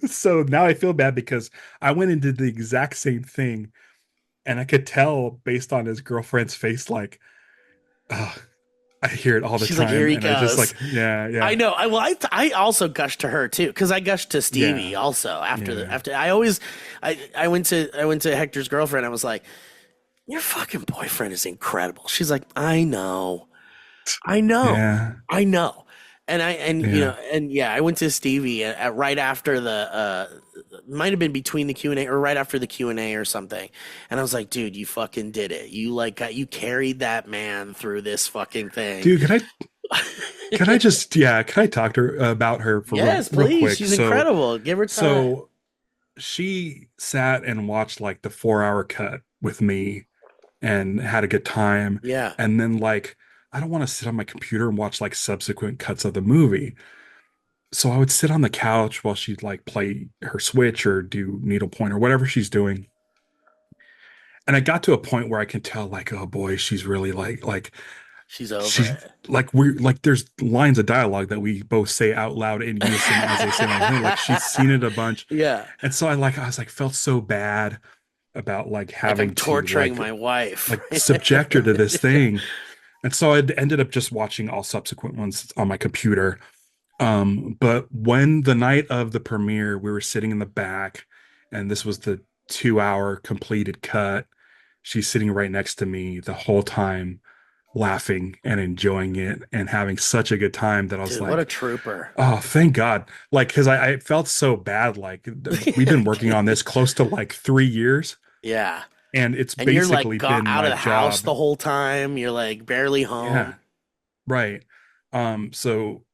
So now I feel bad because I went and did the exact same thing, and I could tell based on his girlfriend's face, like, oh, I hear it all the She's like, here time, he and I just goes. like, yeah, I yeah, know. I also gushed to her too because I gushed to Stevie yeah, also after yeah. I went to Hector's girlfriend. I was like, your fucking boyfriend is incredible. She's like, I know. I know. Yeah, I know. And you yeah. know, and yeah, I went to Stevie right after might have been between the Q&A or right after the Q&A or something. And I was like, dude, you fucking did it. You carried that man through this fucking thing. Dude, can I talk to her about her for Yes, real please. quick? She's incredible. Give her time. So she sat and watched like the 4 hour cut with me and had a good time. Yeah. And then like, I don't want to sit on my computer and watch like subsequent cuts of the movie. So I would sit on the couch while she'd like play her Switch or do needlepoint or whatever she's doing. And I got to a point where I can tell, like, oh boy, she's really She's over she it. like we're like there's lines of dialogue that we both say out loud in unison as they say my name. Like she's seen it a bunch. Yeah. And so I was like felt so bad about like Like I'm having to torturing my wife. like subject her to this thing. And so I ended up just watching all subsequent ones on my computer. But when the night of the premiere, we were sitting in the back, and this was the 2 hour completed cut. She's sitting right next to me the whole time, laughing and enjoying it and having such a good time that I was Dude, what a like, trooper. oh, thank God. Like, because I felt so bad. Like, we've been working on this close to like 3 years, Yeah. and it's And you're like basically got been out of my the house job. the whole time. You're like barely Yeah, home. right. So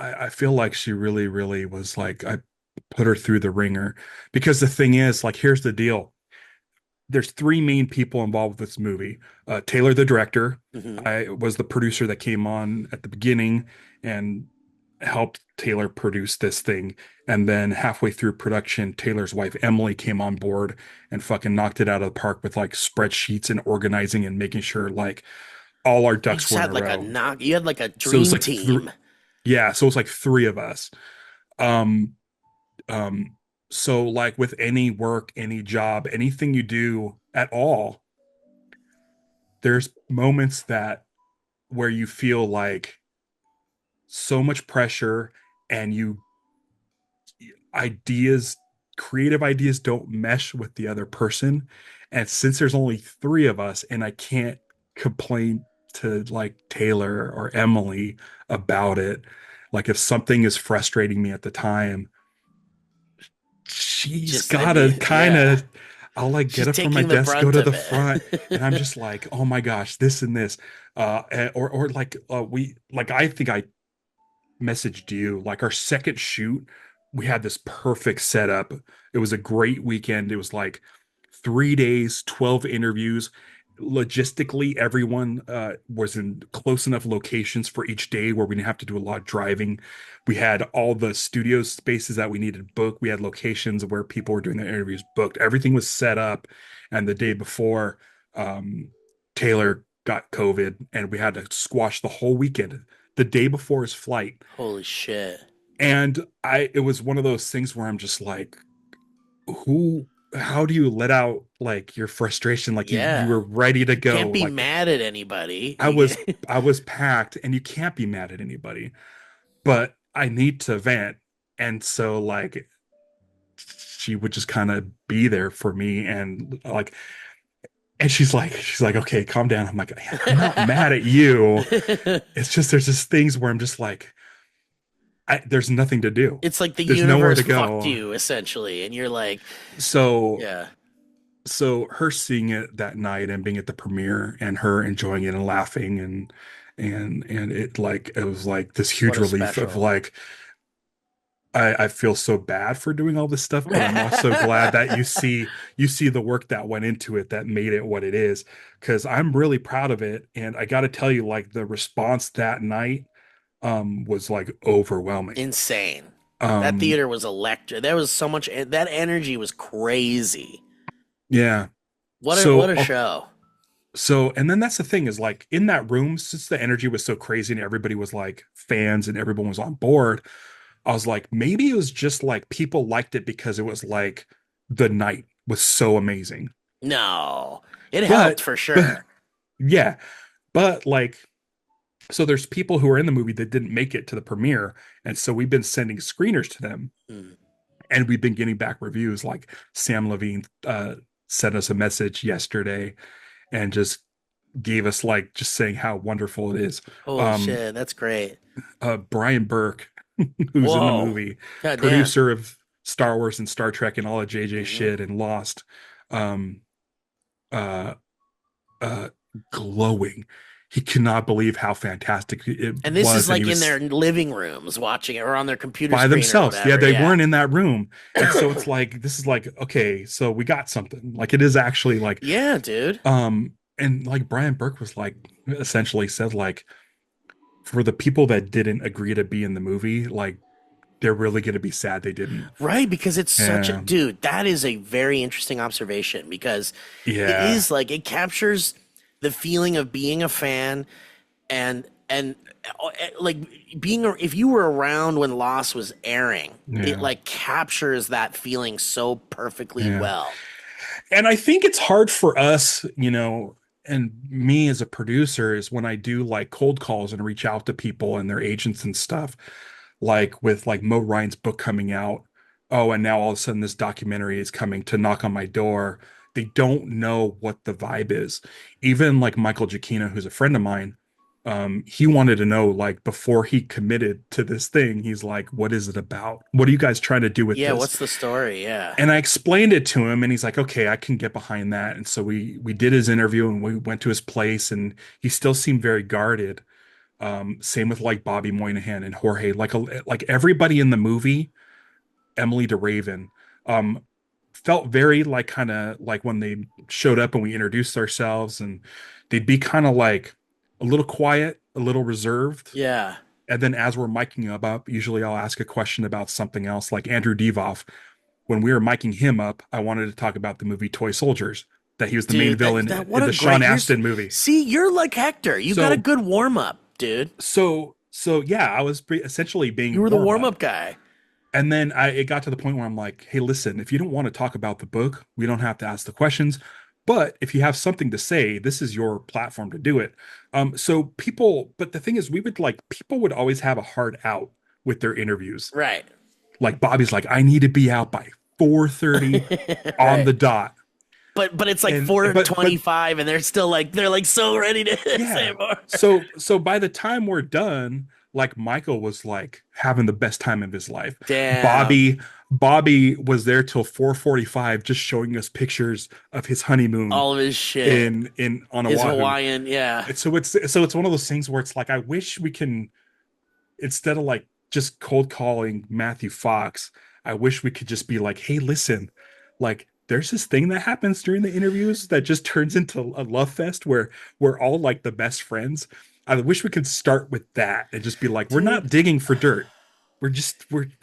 I feel like she really, really was like, I put her through the ringer because the thing is, like, here's the deal. There's three main people involved with this movie. Taylor, the director, Hmm. I was the producer that came on at the beginning and helped Taylor produce this thing. And then halfway through production, Taylor's wife, Emily, came on board and fucking knocked it out of the park with like spreadsheets and organizing and making sure like all our You ducks just were in had a like row. you had like a So it was dream like team. yeah, so it's like three of us. Um, so like with any work, any job, anything you do at all, there's moments that where you feel like so much pressure and you ideas, creative ideas don't mesh with the other person. And since there's only three of us and I can't complain to like Taylor or Emily about it, like if something is frustrating me at the time, she's Just let gotta me, kind yeah. of, I'll like She's get up from my taking the desk, go brunt to of the front, and I'm it. just like, oh my gosh, this and this. Or like we like I think I messaged you like our second shoot, we had this perfect setup. It was a great weekend. It was like 3 days, 12 interviews. logistically everyone was in close enough locations for each day where we didn't have to do a lot of driving. We had all the studio spaces that we needed booked. We had locations where people were doing their interviews booked. Everything was set up. And the day before, um, Taylor got COVID and we had to squash the whole weekend the day before his flight. Holy shit. And it was one of those things where I'm just like, who how do you let out like your frustration? Like you Yeah. were ready to go. Can't be Like mad at anybody. I was I was packed and you can't be mad at anybody. But I need to vent. And so like she would just kind of be there for me and like and she's like, okay, calm down. I'm like, I'm not mad at you. It's just there's just things where I'm just like there's nothing to do. It's like the There's nowhere universe to go. fucked you essentially, and you're like, So yeah. so her seeing it that night and being at the premiere and her enjoying it and laughing and it like it was like this huge What a relief of special. like I feel so bad for doing all this stuff, but I'm also glad that you see the work that went into it that made it what it is. Because I'm really proud of it. And I gotta tell you, like the response that night was like overwhelming. Insane. That Um theater was electric. There was so much. That energy was crazy. yeah. What So a show. So, and then that's the thing is like in that room, since the energy was so crazy and everybody was like fans and everyone was on board, I was like, maybe it was just like people liked it because it was like the night was so amazing. No, it helped But, for but sure. yeah, but like, so there's people who are in the movie that didn't make it to the premiere. And so we've been sending screeners to them Mm. and we've been getting back reviews. Like Sam Levine sent us a message yesterday and just gave us like just saying how wonderful it is. Holy Um, shit, that's great. Brian Burke, who's in the Whoa, movie, god damn. producer of Star Wars and Star Trek and all of JJ Hmm. shit and Lost, um, uh, uh, glowing. He cannot believe how fantastic it And this is was, and he like in was their living rooms watching it or on their computer by screen or themselves. Yeah, whatever. they Yeah. weren't in that room, and so it's like this is like okay, so we got something. Like it is actually like Yeah, dude. and like Brian Burke was like essentially said like for the people that didn't agree to be in the movie, like they're really going to be sad they didn't. Right, because it's such a Yeah, dude, that is a very interesting observation because it yeah, is like it captures the feeling of being a fan and like if you were around when Lost was airing, it yeah, like captures that feeling so perfectly yeah. well. And I think it's hard for us, you know, and me as a producer is when I do like cold calls and reach out to people and their agents and stuff, like with like Mo Ryan's book coming out. Oh, and now all of a sudden this documentary is coming to knock on my door. They don't know what the vibe is. Even like Michael Giacchino, who's a friend of mine, he wanted to know like before he committed to this thing, he's like, what is it about? What are you guys trying to do with Yeah, this? what's the story? Yeah. And I explained it to him and he's like, okay, I can get behind that. And so we did his interview and we went to his place and he still seemed very guarded. Same with like Bobby Moynihan and Jorge, like everybody in the movie, Emily DeRaven, um, felt very like kind of like when they showed up and we introduced ourselves and they'd be kind of like a little quiet, a little reserved. Yeah. And then as we're miking up, usually I'll ask a question about something else, like Andrew Devoff. When we were miking him up, I wanted to talk about the movie Toy Soldiers, that he was the main Dude, villain that in what a the Sean great Astin movie. see, you're like Hector. You got a So, good warm up, dude. so yeah, I was essentially You being were the warm warm up. up guy. And then it got to the point where I'm like, hey, listen, if you don't want to talk about the book, we don't have to ask the questions. But if you have something to say, this is your platform to do it. So people, but the thing is, people would always have a hard out with their interviews. Right. Like Bobby's like, I need to be out by 4:30 on Right. the dot. But it's like And but 4:25 and they're like so ready to say yeah. more. So by the time we're done, like Michael was like having the best time of his life. Damn. Bobby was there till 4:45 just showing us pictures of his honeymoon All of his shit. in on His Oahu. Hawaiian, yeah. And so it's one of those things where it's like I wish we can, instead of like just cold calling Matthew Fox, I wish we could just be like, hey, listen, like there's this thing that happens during the interviews that just turns into a love fest where we're all like the best friends. I wish we could start with that and just be like, we're not digging for dirt. We're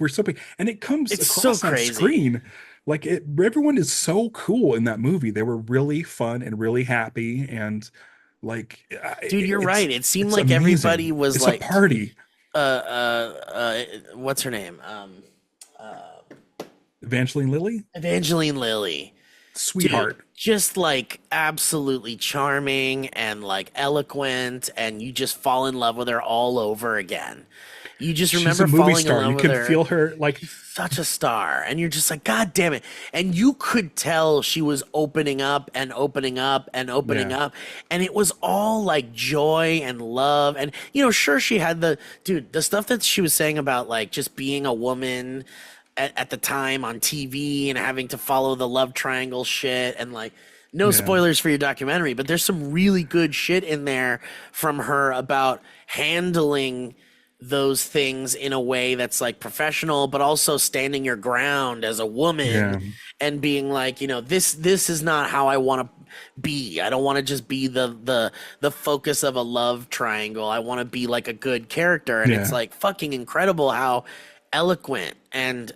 so big, and it comes It's across so on crazy. screen. Like everyone is so cool in that movie. They were really fun and really happy, and like, Dude, you're right. It seemed it's like amazing. everybody was It's like, a party. What's her name? Evangeline Lilly, Evangeline Lilly. sweetheart. Dude, just like absolutely charming and like eloquent, and you just fall in love with her all over again. You just She's remember a movie falling star. in love You with can her. feel her like Such a star, and you're just like, God damn it. And you could tell she was opening up and opening up and opening Yeah. up, and it was all like joy and love. And sure, she had the stuff that she was saying about like just being a woman at the time on TV and having to follow the love triangle shit, and like, no spoilers for your documentary, but there's some really good shit in there from her about handling those things in a way that's like professional, but also standing your ground as a woman. Yeah. And being like, this is not how I want to be. I don't want to just be the focus of a love triangle. I want to be like a good character. And it's like fucking incredible how eloquent and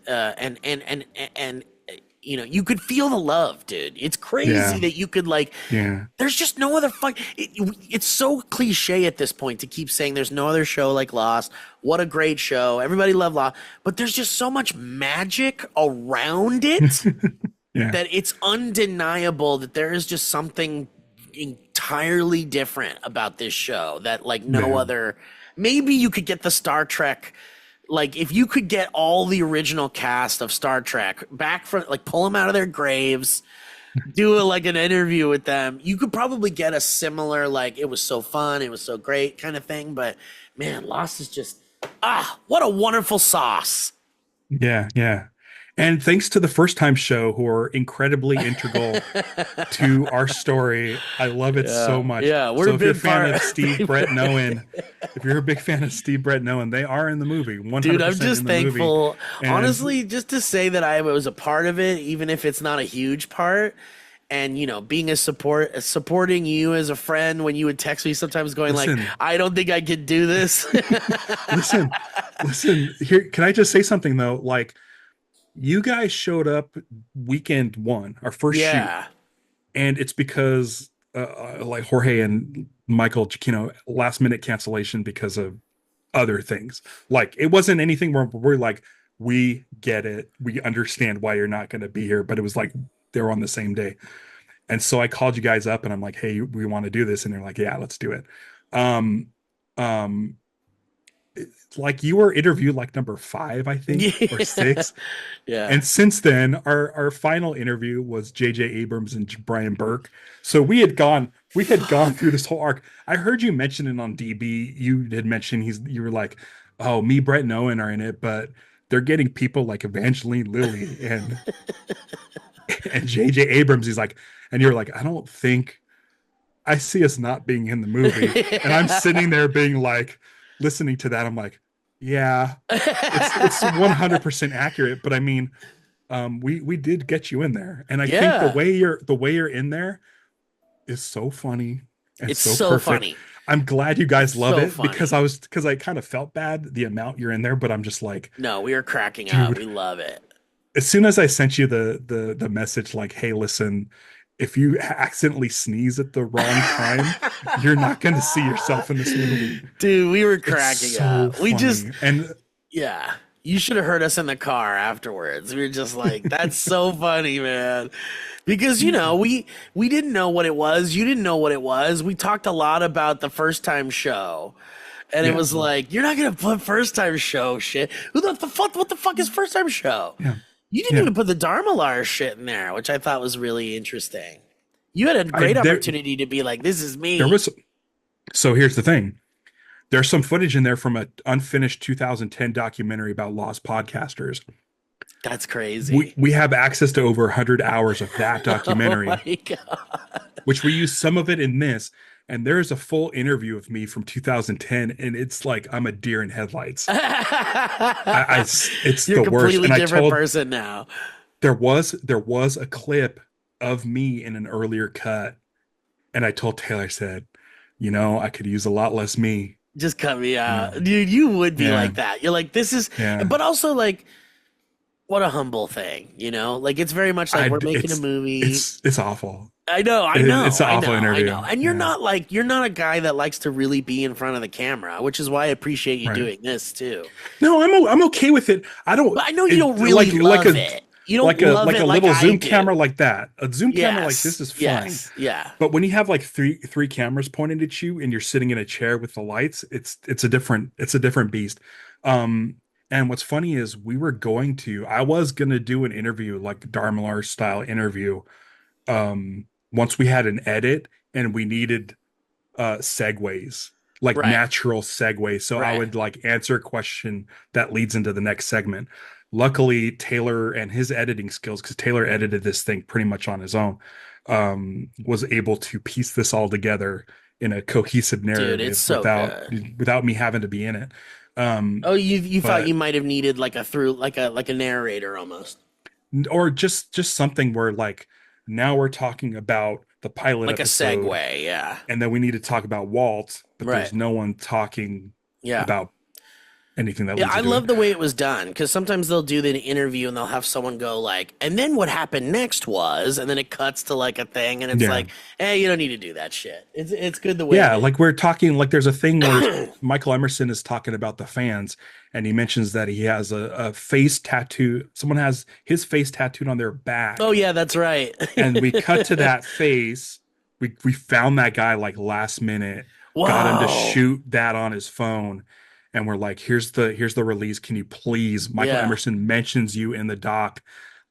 you could feel the love, dude. It's crazy that you could like, there's just no other it's so cliche at this point to keep saying there's no other show like Lost. What a great show. Everybody loved Lost, but there's just so much magic around it that it's undeniable that there is just something entirely different about this show that like no other. Maybe you could get the Star Trek. Like, if you could get all the original cast of Star Trek back from, like, pull them out of their graves, do like an interview with them, you could probably get a similar, like, it was so fun, it was so great kind of thing. But man, Lost is just, what a wonderful sauce. Yeah. And thanks to the First Time Show, who are incredibly integral to our story. I love it so much. Yeah, we're so a if you're a big fan part- of Steve Brett Noen, if you're a big fan of Steve Brett Noen, they are in the movie. 100% Dude, I'm just in the thankful. movie. And Honestly, just to say that I was a part of it, even if it's not a huge part. And being supporting you as a friend when you would text me sometimes going like, I don't think I could do this. listen, here, can I just say something though? Like, you guys showed up weekend one, our first shoot, and it's because like Jorge and Michael Giacchino last minute cancellation because of other things. Like, it wasn't anything where we're like, we get it, we understand why you're not going to be here, but it was like they were on the same day. And so I called you guys up and I'm like, hey, we want to do this, and they're like, yeah, let's do it. Like, you were interviewed like number 5, I think, or 6. And since then, our final interview was J.J. Abrams and Brian Burke. So we had gone through this whole arc. I heard you mention it on DB. You had mentioned you were like, oh, me, Brett and Owen are in it, but they're getting people like Evangeline Lilly and J.J. Abrams. He's like, and you're like, I don't think I see us not being in the movie. And I'm sitting there being like, listening to that, I'm like, yeah, it's 100% accurate. But I mean, we did get you in there, and I think the way you're in there is so funny. And it's so perfect. funny. I'm glad you guys love it funny. because I kind of felt bad the amount you're in there, but I'm just like, no, we are cracking up. We love it. As soon as I sent you the message like, hey, listen, if you accidentally sneeze at the wrong time, you're not going to see yourself in this movie. Dude, we were cracking up. Funny. You should have heard us in the car afterwards. We were just like, that's so funny, man. Because, we didn't know what it was. You didn't know what it was. We talked a lot about the First Time Show. And it was like, you're not going to put First Time Show shit. What the fuck is First Time Show? Yeah. You didn't even put the Dharmalar shit in there, which I thought was really interesting. You had a great opportunity to be like, this is me. So here's the thing. There's some footage in there from an unfinished 2010 documentary about lost podcasters. That's crazy. We have access to over 100 hours of that documentary. Oh my God. Which we use some of it in this. And there's a full interview of me from 2010, and it's like I'm a deer in headlights. It's You're the worst. You're a completely different person now. There was a clip of me in an earlier cut, and I told Taylor, I said, I could use a lot less me. Just cut me out. Dude, you would be Yeah. like that. You're like, this is, Yeah. but also like, what a humble thing, Like it's very much like we're making a movie. It's awful. I know. It's an awful interview. And you're not a guy that likes to really be in front of the camera, which is why I appreciate you doing this too. No, I'm okay with it. But I know you don't really love it. You don't love it a like little I zoom do. camera like that. A zoom camera like Yes, this is fine. yes, yeah. But when you have like three cameras pointed at you and you're sitting in a chair with the lights, it's a different beast. And what's funny is I was gonna do an interview, like Darmalar style interview, once we had an edit and we needed segues, like natural segues. So I would like answer a question that leads into the next segment. Luckily, Taylor and his editing skills, because Taylor edited this thing pretty much on his own, was able to piece this all together in a cohesive narrative. Dude, it's so without me having to be in it. You thought you might have needed like a narrator almost, or just something where like now we're talking about the pilot like episode, a segue, yeah, and then we need to talk about Walt, but there's no one talking about anything that I love the way it was done, because sometimes they'll do the interview and they'll have someone go like, and then what happened next was, and then it cuts to like a thing, and it's like, hey, you don't need to do that shit. It's good the way like we're talking, like there's a thing where Michael Emerson is talking about the fans, and he mentions that he has a face tattoo. Someone has his face tattooed on their back. Oh yeah, that's right. And we cut to that face. We found that guy like last minute. Wow. Got him to shoot that on his phone. And we're like, here's the release. Can you please? Michael Emerson mentions you in the doc.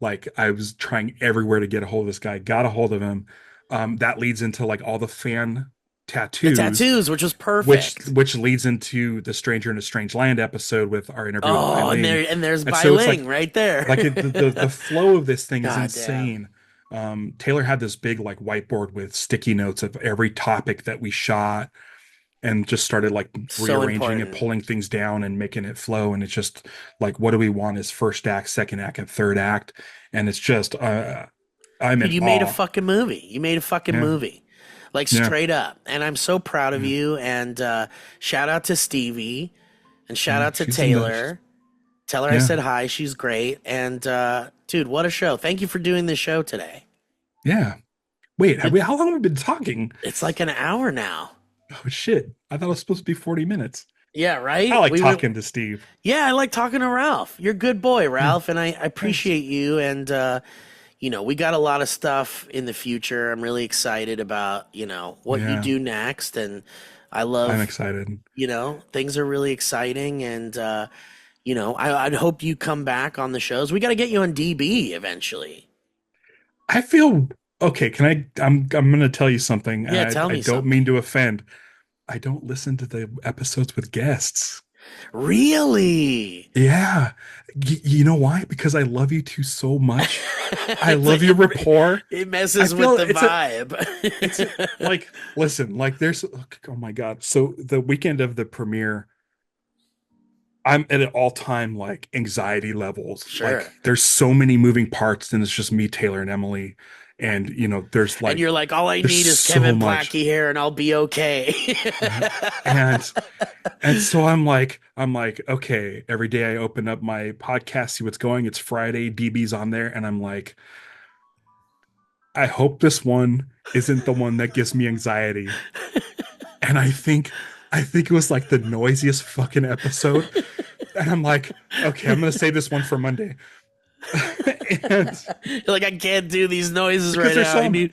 Like, I was trying everywhere to get a hold of this guy. Got a hold of him. That leads into like all the fan tattoos, which was perfect. Which leads into the Stranger in a Strange Land episode with our interview. Oh, with and there's Bai Ling right there. Like the flow of this thing is insane. Taylor had this big like whiteboard with sticky notes of every topic that we shot, and just started like rearranging and pulling things down and making it flow. And it's just like, what do we want as first act, second act, and third act? And it's just, you made a fucking movie. You made a fucking movie, like straight up. And I'm so proud of you. And shout out to Stevie, and shout out to Taylor. Tell her I said hi. She's great. And dude, what a show. Thank you for doing this show today. Yeah. Wait, how long have we been talking? It's like an hour now. Oh shit! I thought it was supposed to be 40 minutes. Yeah, right. I like talking to Steve. Yeah, I like talking to Ralph. You're a good boy, Ralph, and I appreciate you. And we got a lot of stuff in the future. I'm really excited about what you do next, and I'm excited. Things are really exciting, and I'd hope you come back on the shows. We got to get you on DB eventually. I feel. Okay, I'm going to tell you something. Yeah, tell me I don't mean to offend. I don't listen to the episodes with guests. Really? Yeah. You know why? Because I love you two so much. I love your rapport. It messes with the vibe. It's like, listen, like there's, oh my God. So the weekend of the premiere, I'm at an all-time like anxiety levels. Sure. Like there's so many moving parts, and it's just me, Taylor, and Emily. And there's like, and you're like, all I need is Kevin Blackie here, and I'll be okay. and so I'm like, okay. Every day I open up my podcast, see what's going. It's Friday, DB's on there, and I'm like, I hope this one isn't the one that gives me anxiety. And I think it was like the noisiest fucking episode. And I'm like, okay, I'm gonna save this one for Monday. And you're like, I can't do these noises right now. I need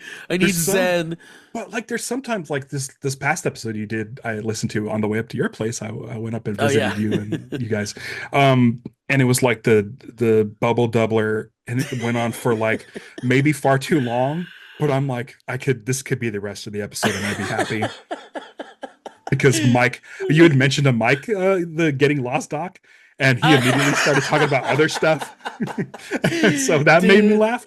Zen. But like, there's sometimes like this past episode you did, I listened to on the way up to your place. I went up and visited you and you guys. And it was like the bubble doubler, and it went on for like maybe far too long. But I'm like, this could be the rest of the episode, and I'd be happy. Because Mike, you had mentioned to Mike the Getting Lost doc. And he immediately started talking about other stuff. So that made me laugh.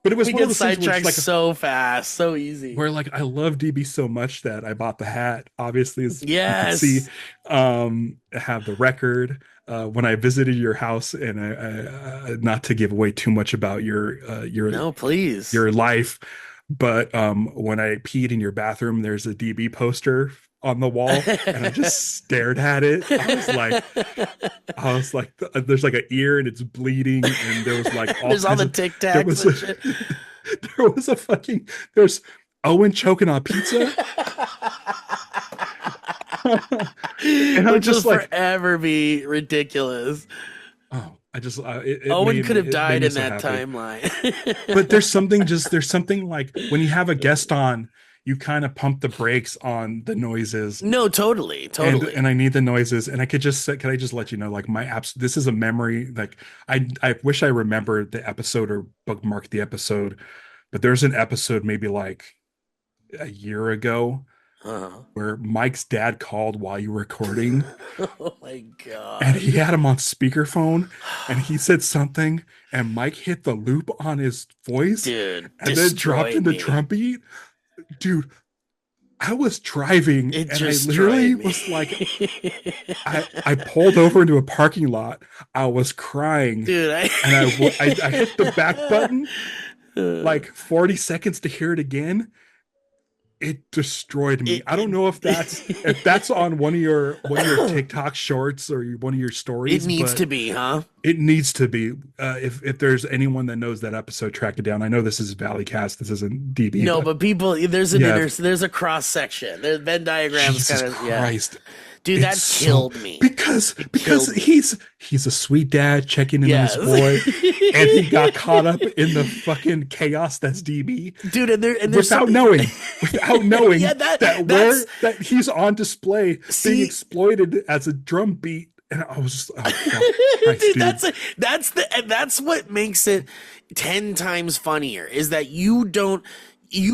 But it was one of those things sidetracked like so fast, so easy. Where like I love DB so much that I bought the hat. Obviously, as yes. you can see, have the record. when I visited your house, and not to give away too much about No, please. your life, but when I peed in your bathroom, there's a DB poster on the wall, and I just stared at it. There's like an ear and it's bleeding, and there was like There's all the Tic Tacs and shit. There was there's Owen choking on pizza. And Which will forever be ridiculous. Oh, Owen could have died in that timeline. But there's something like when you have a guest on, you kind of pump the brakes on the noises. No, totally. And I need the noises. And could I just let you know, like, my apps, this is a memory. Like, I wish I remembered the episode or bookmarked the episode, but there's an episode maybe like a year ago where Mike's dad called while you were recording. Oh my God. And he had him on speakerphone, and he said something, and Mike hit the loop on his voice, dude, and then dropped into drum beat. Dude, I was driving, and I literally was like, I pulled over into a parking lot. I was crying, dude, and I hit the back button like 40 seconds to hear it again. It destroyed me. I don't know if that's on one of your TikTok shorts or one of your stories. It needs to be, huh? It needs to be. If there's anyone that knows that episode, track it down. I know this is Valleycast. This isn't DB. No, but people, there's a cross section. There's Venn diagrams. Jesus Christ. Dude, that killed me. Because he's a sweet dad checking in on his boy, and he got caught up in the fucking chaos that's DB. Dude, and without knowing that he's on display being exploited as a drum beat. And I was just, Christ, dude, that's what makes it 10 times funnier, is that you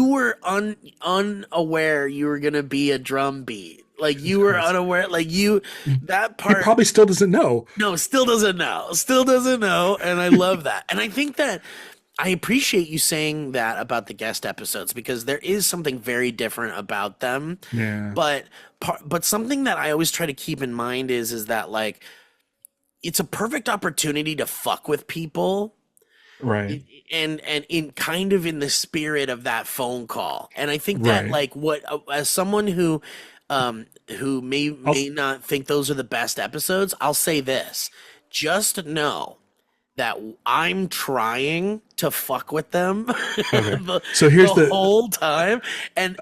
were unaware you were gonna be a drum beat. Like, you were unaware, that part. He probably still doesn't know. No, still doesn't know. And I love that. And I think that I appreciate you saying that about the guest episodes, because there is something very different about them. Yeah. But something that I always try to keep in mind is that, like, it's a perfect opportunity to fuck with people. Right. And in kind of in the spirit of that phone call. And I think that, like, as someone who may not think those are the best episodes, I'll say this: just know that I'm trying to fuck with them so here's the whole time, and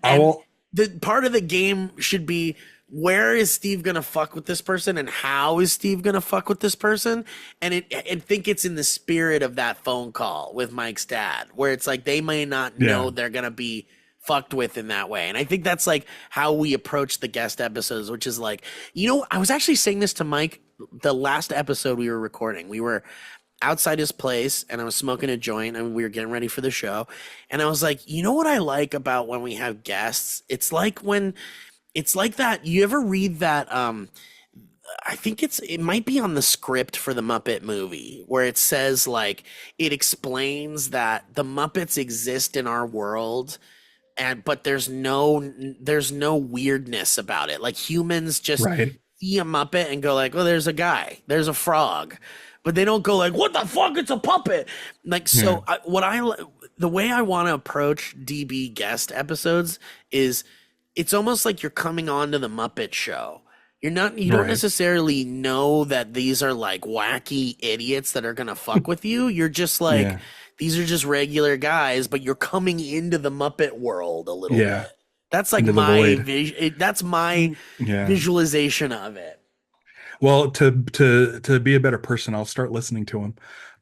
the part of the game should be, where is Steve gonna fuck with this person, and how is Steve gonna fuck with this person? And think it's in the spirit of that phone call with Mike's dad, where it's like they may not know they're gonna be fucked with in that way. And I think that's like how we approach the guest episodes, which is like, I was actually saying this to Mike the last episode we were recording. We were outside his place, and I was smoking a joint, and we were getting ready for the show. And I was like, what I like about when we have guests? It's like that. You ever read that? I think it might be on the script for the Muppet movie, where it says, like, it explains that the Muppets exist in our world, but there's no weirdness about it. Like, humans just see a Muppet and go like, well, there's a guy, there's a frog, but they don't go like, what the fuck, it's a puppet. Like, so the way I want to approach DB guest episodes is, it's almost like you're coming on to the Muppet Show. You don't necessarily know that these are like wacky idiots that are gonna fuck with you. You're just like, these are just regular guys, but you're coming into the Muppet world a little bit. That's like my visualization of it. Well, to be a better person, I'll start listening to him.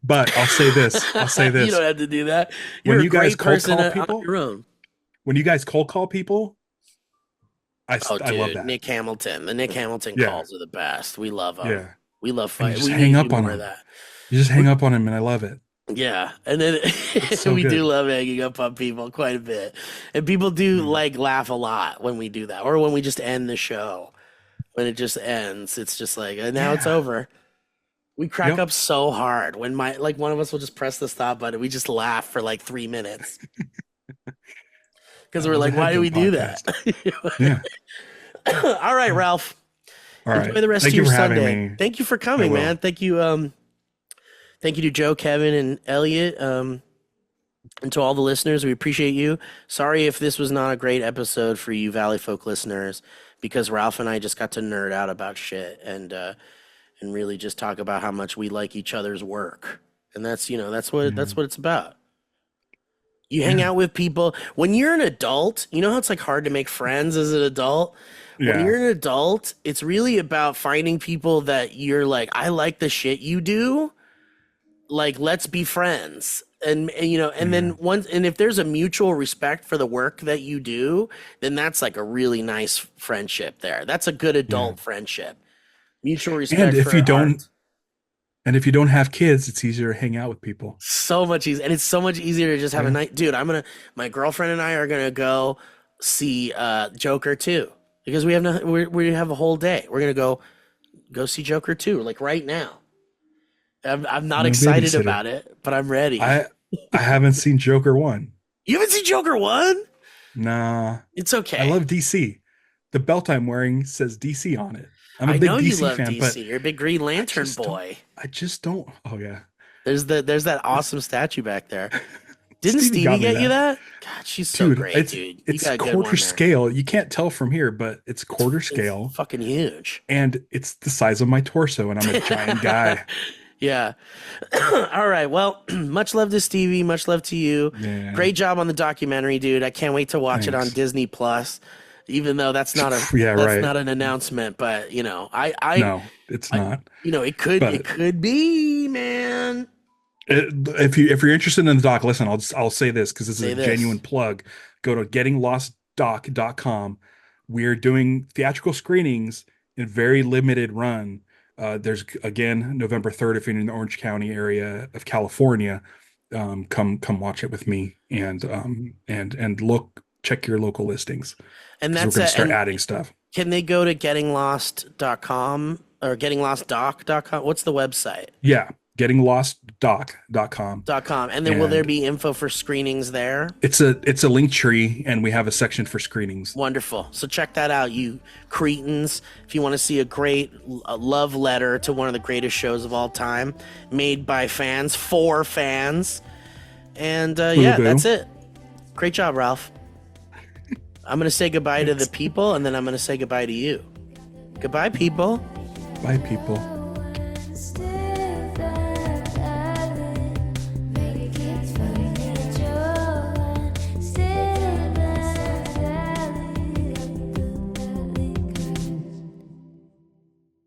But I'll say this. You don't have to do that. You're a great person on your own. When you guys cold call people, I love that. Nick Hamilton. The Nick Hamilton calls are the best. We love them. Yeah. We love fighting. You just hang up on him. You just hang up on him, and I love it. Yeah. And then we do love hanging up on people quite a bit. And people do like laugh a lot when we do that, or when we just end the show. When it just ends, it's just like, and now it's over. We crack up so hard when one of us will just press the stop button. We just laugh for like 3 minutes. Because we're like, why do we do that? Yeah. All right, Ralph. All right. Enjoy the rest Thank of you your for having Sunday. me. Thank you for coming, man. Thank you. Thank you to Joe, Kevin, and Elliott. And to all the listeners, we appreciate you. Sorry if this was not a great episode for you Valleyfolk listeners, because Ralph and I just got to nerd out about shit and really just talk about how much we like each other's work. And that's what it's about. You hang out with people when you're an adult. You know how it's like hard to make friends as an adult? When you're an adult, it's really about finding people that you're like, I like the shit you do. Like, let's be friends. And then if there's a mutual respect for the work that you do, then that's like a really nice friendship there. That's a good adult friendship. Mutual respect. And if for you don't, art. and if you don't have kids, it's easier to hang out with people. So much easier, and it's so much easier to just have a night. Dude, my girlfriend and I are gonna go see Joker 2 because we have a whole day. We're gonna go see Joker 2 like right now. I'm not excited about it, but I'm ready. I haven't seen Joker 1. You haven't seen Joker 1? Nah. It's okay. I love DC. The belt I'm wearing says DC on it. I'm a I big know DC you love fan, DC. but You're a big Green Lantern boy. I just don't. Oh yeah. There's that awesome statue back there. Didn't Stevie Stevie got me get that. you that? God, she's so great, dude. It's got a good quarter one there. scale. You can't tell from here, but it's quarter scale. It's fucking huge. And it's the size of my torso, and I'm a giant guy. Yeah. All right. Well, much love to Stevie. Much love to you. Yeah. Great job on the documentary, dude. I can't wait to watch it on Disney Plus. Even though that's not not an announcement, but no, it's not. It could be, man. If you're interested in the doc, listen, I'll say this because this is a genuine plug. Go to gettinglostdoc.com. We're doing theatrical screenings in very limited run. There's again November 3rd if you're in the Orange County area of California. Come watch it with me and check your local listings. And that's we're going to start adding stuff. Can they go to gettinglost.com or gettinglostdoc.com? What's the website? Yeah, gettinglostdoc.com. And then will there be info for screenings there? It's a link tree, and we have a section for screenings. Wonderful. So check that out, you cretins. If you want to see a great love letter to one of the greatest shows of all time, made by fans, for fans. And that's it. Great job, Ralph. I'm going to say goodbye to the people, and then I'm going to say goodbye to you. Goodbye, people. Bye, people. Wednesday.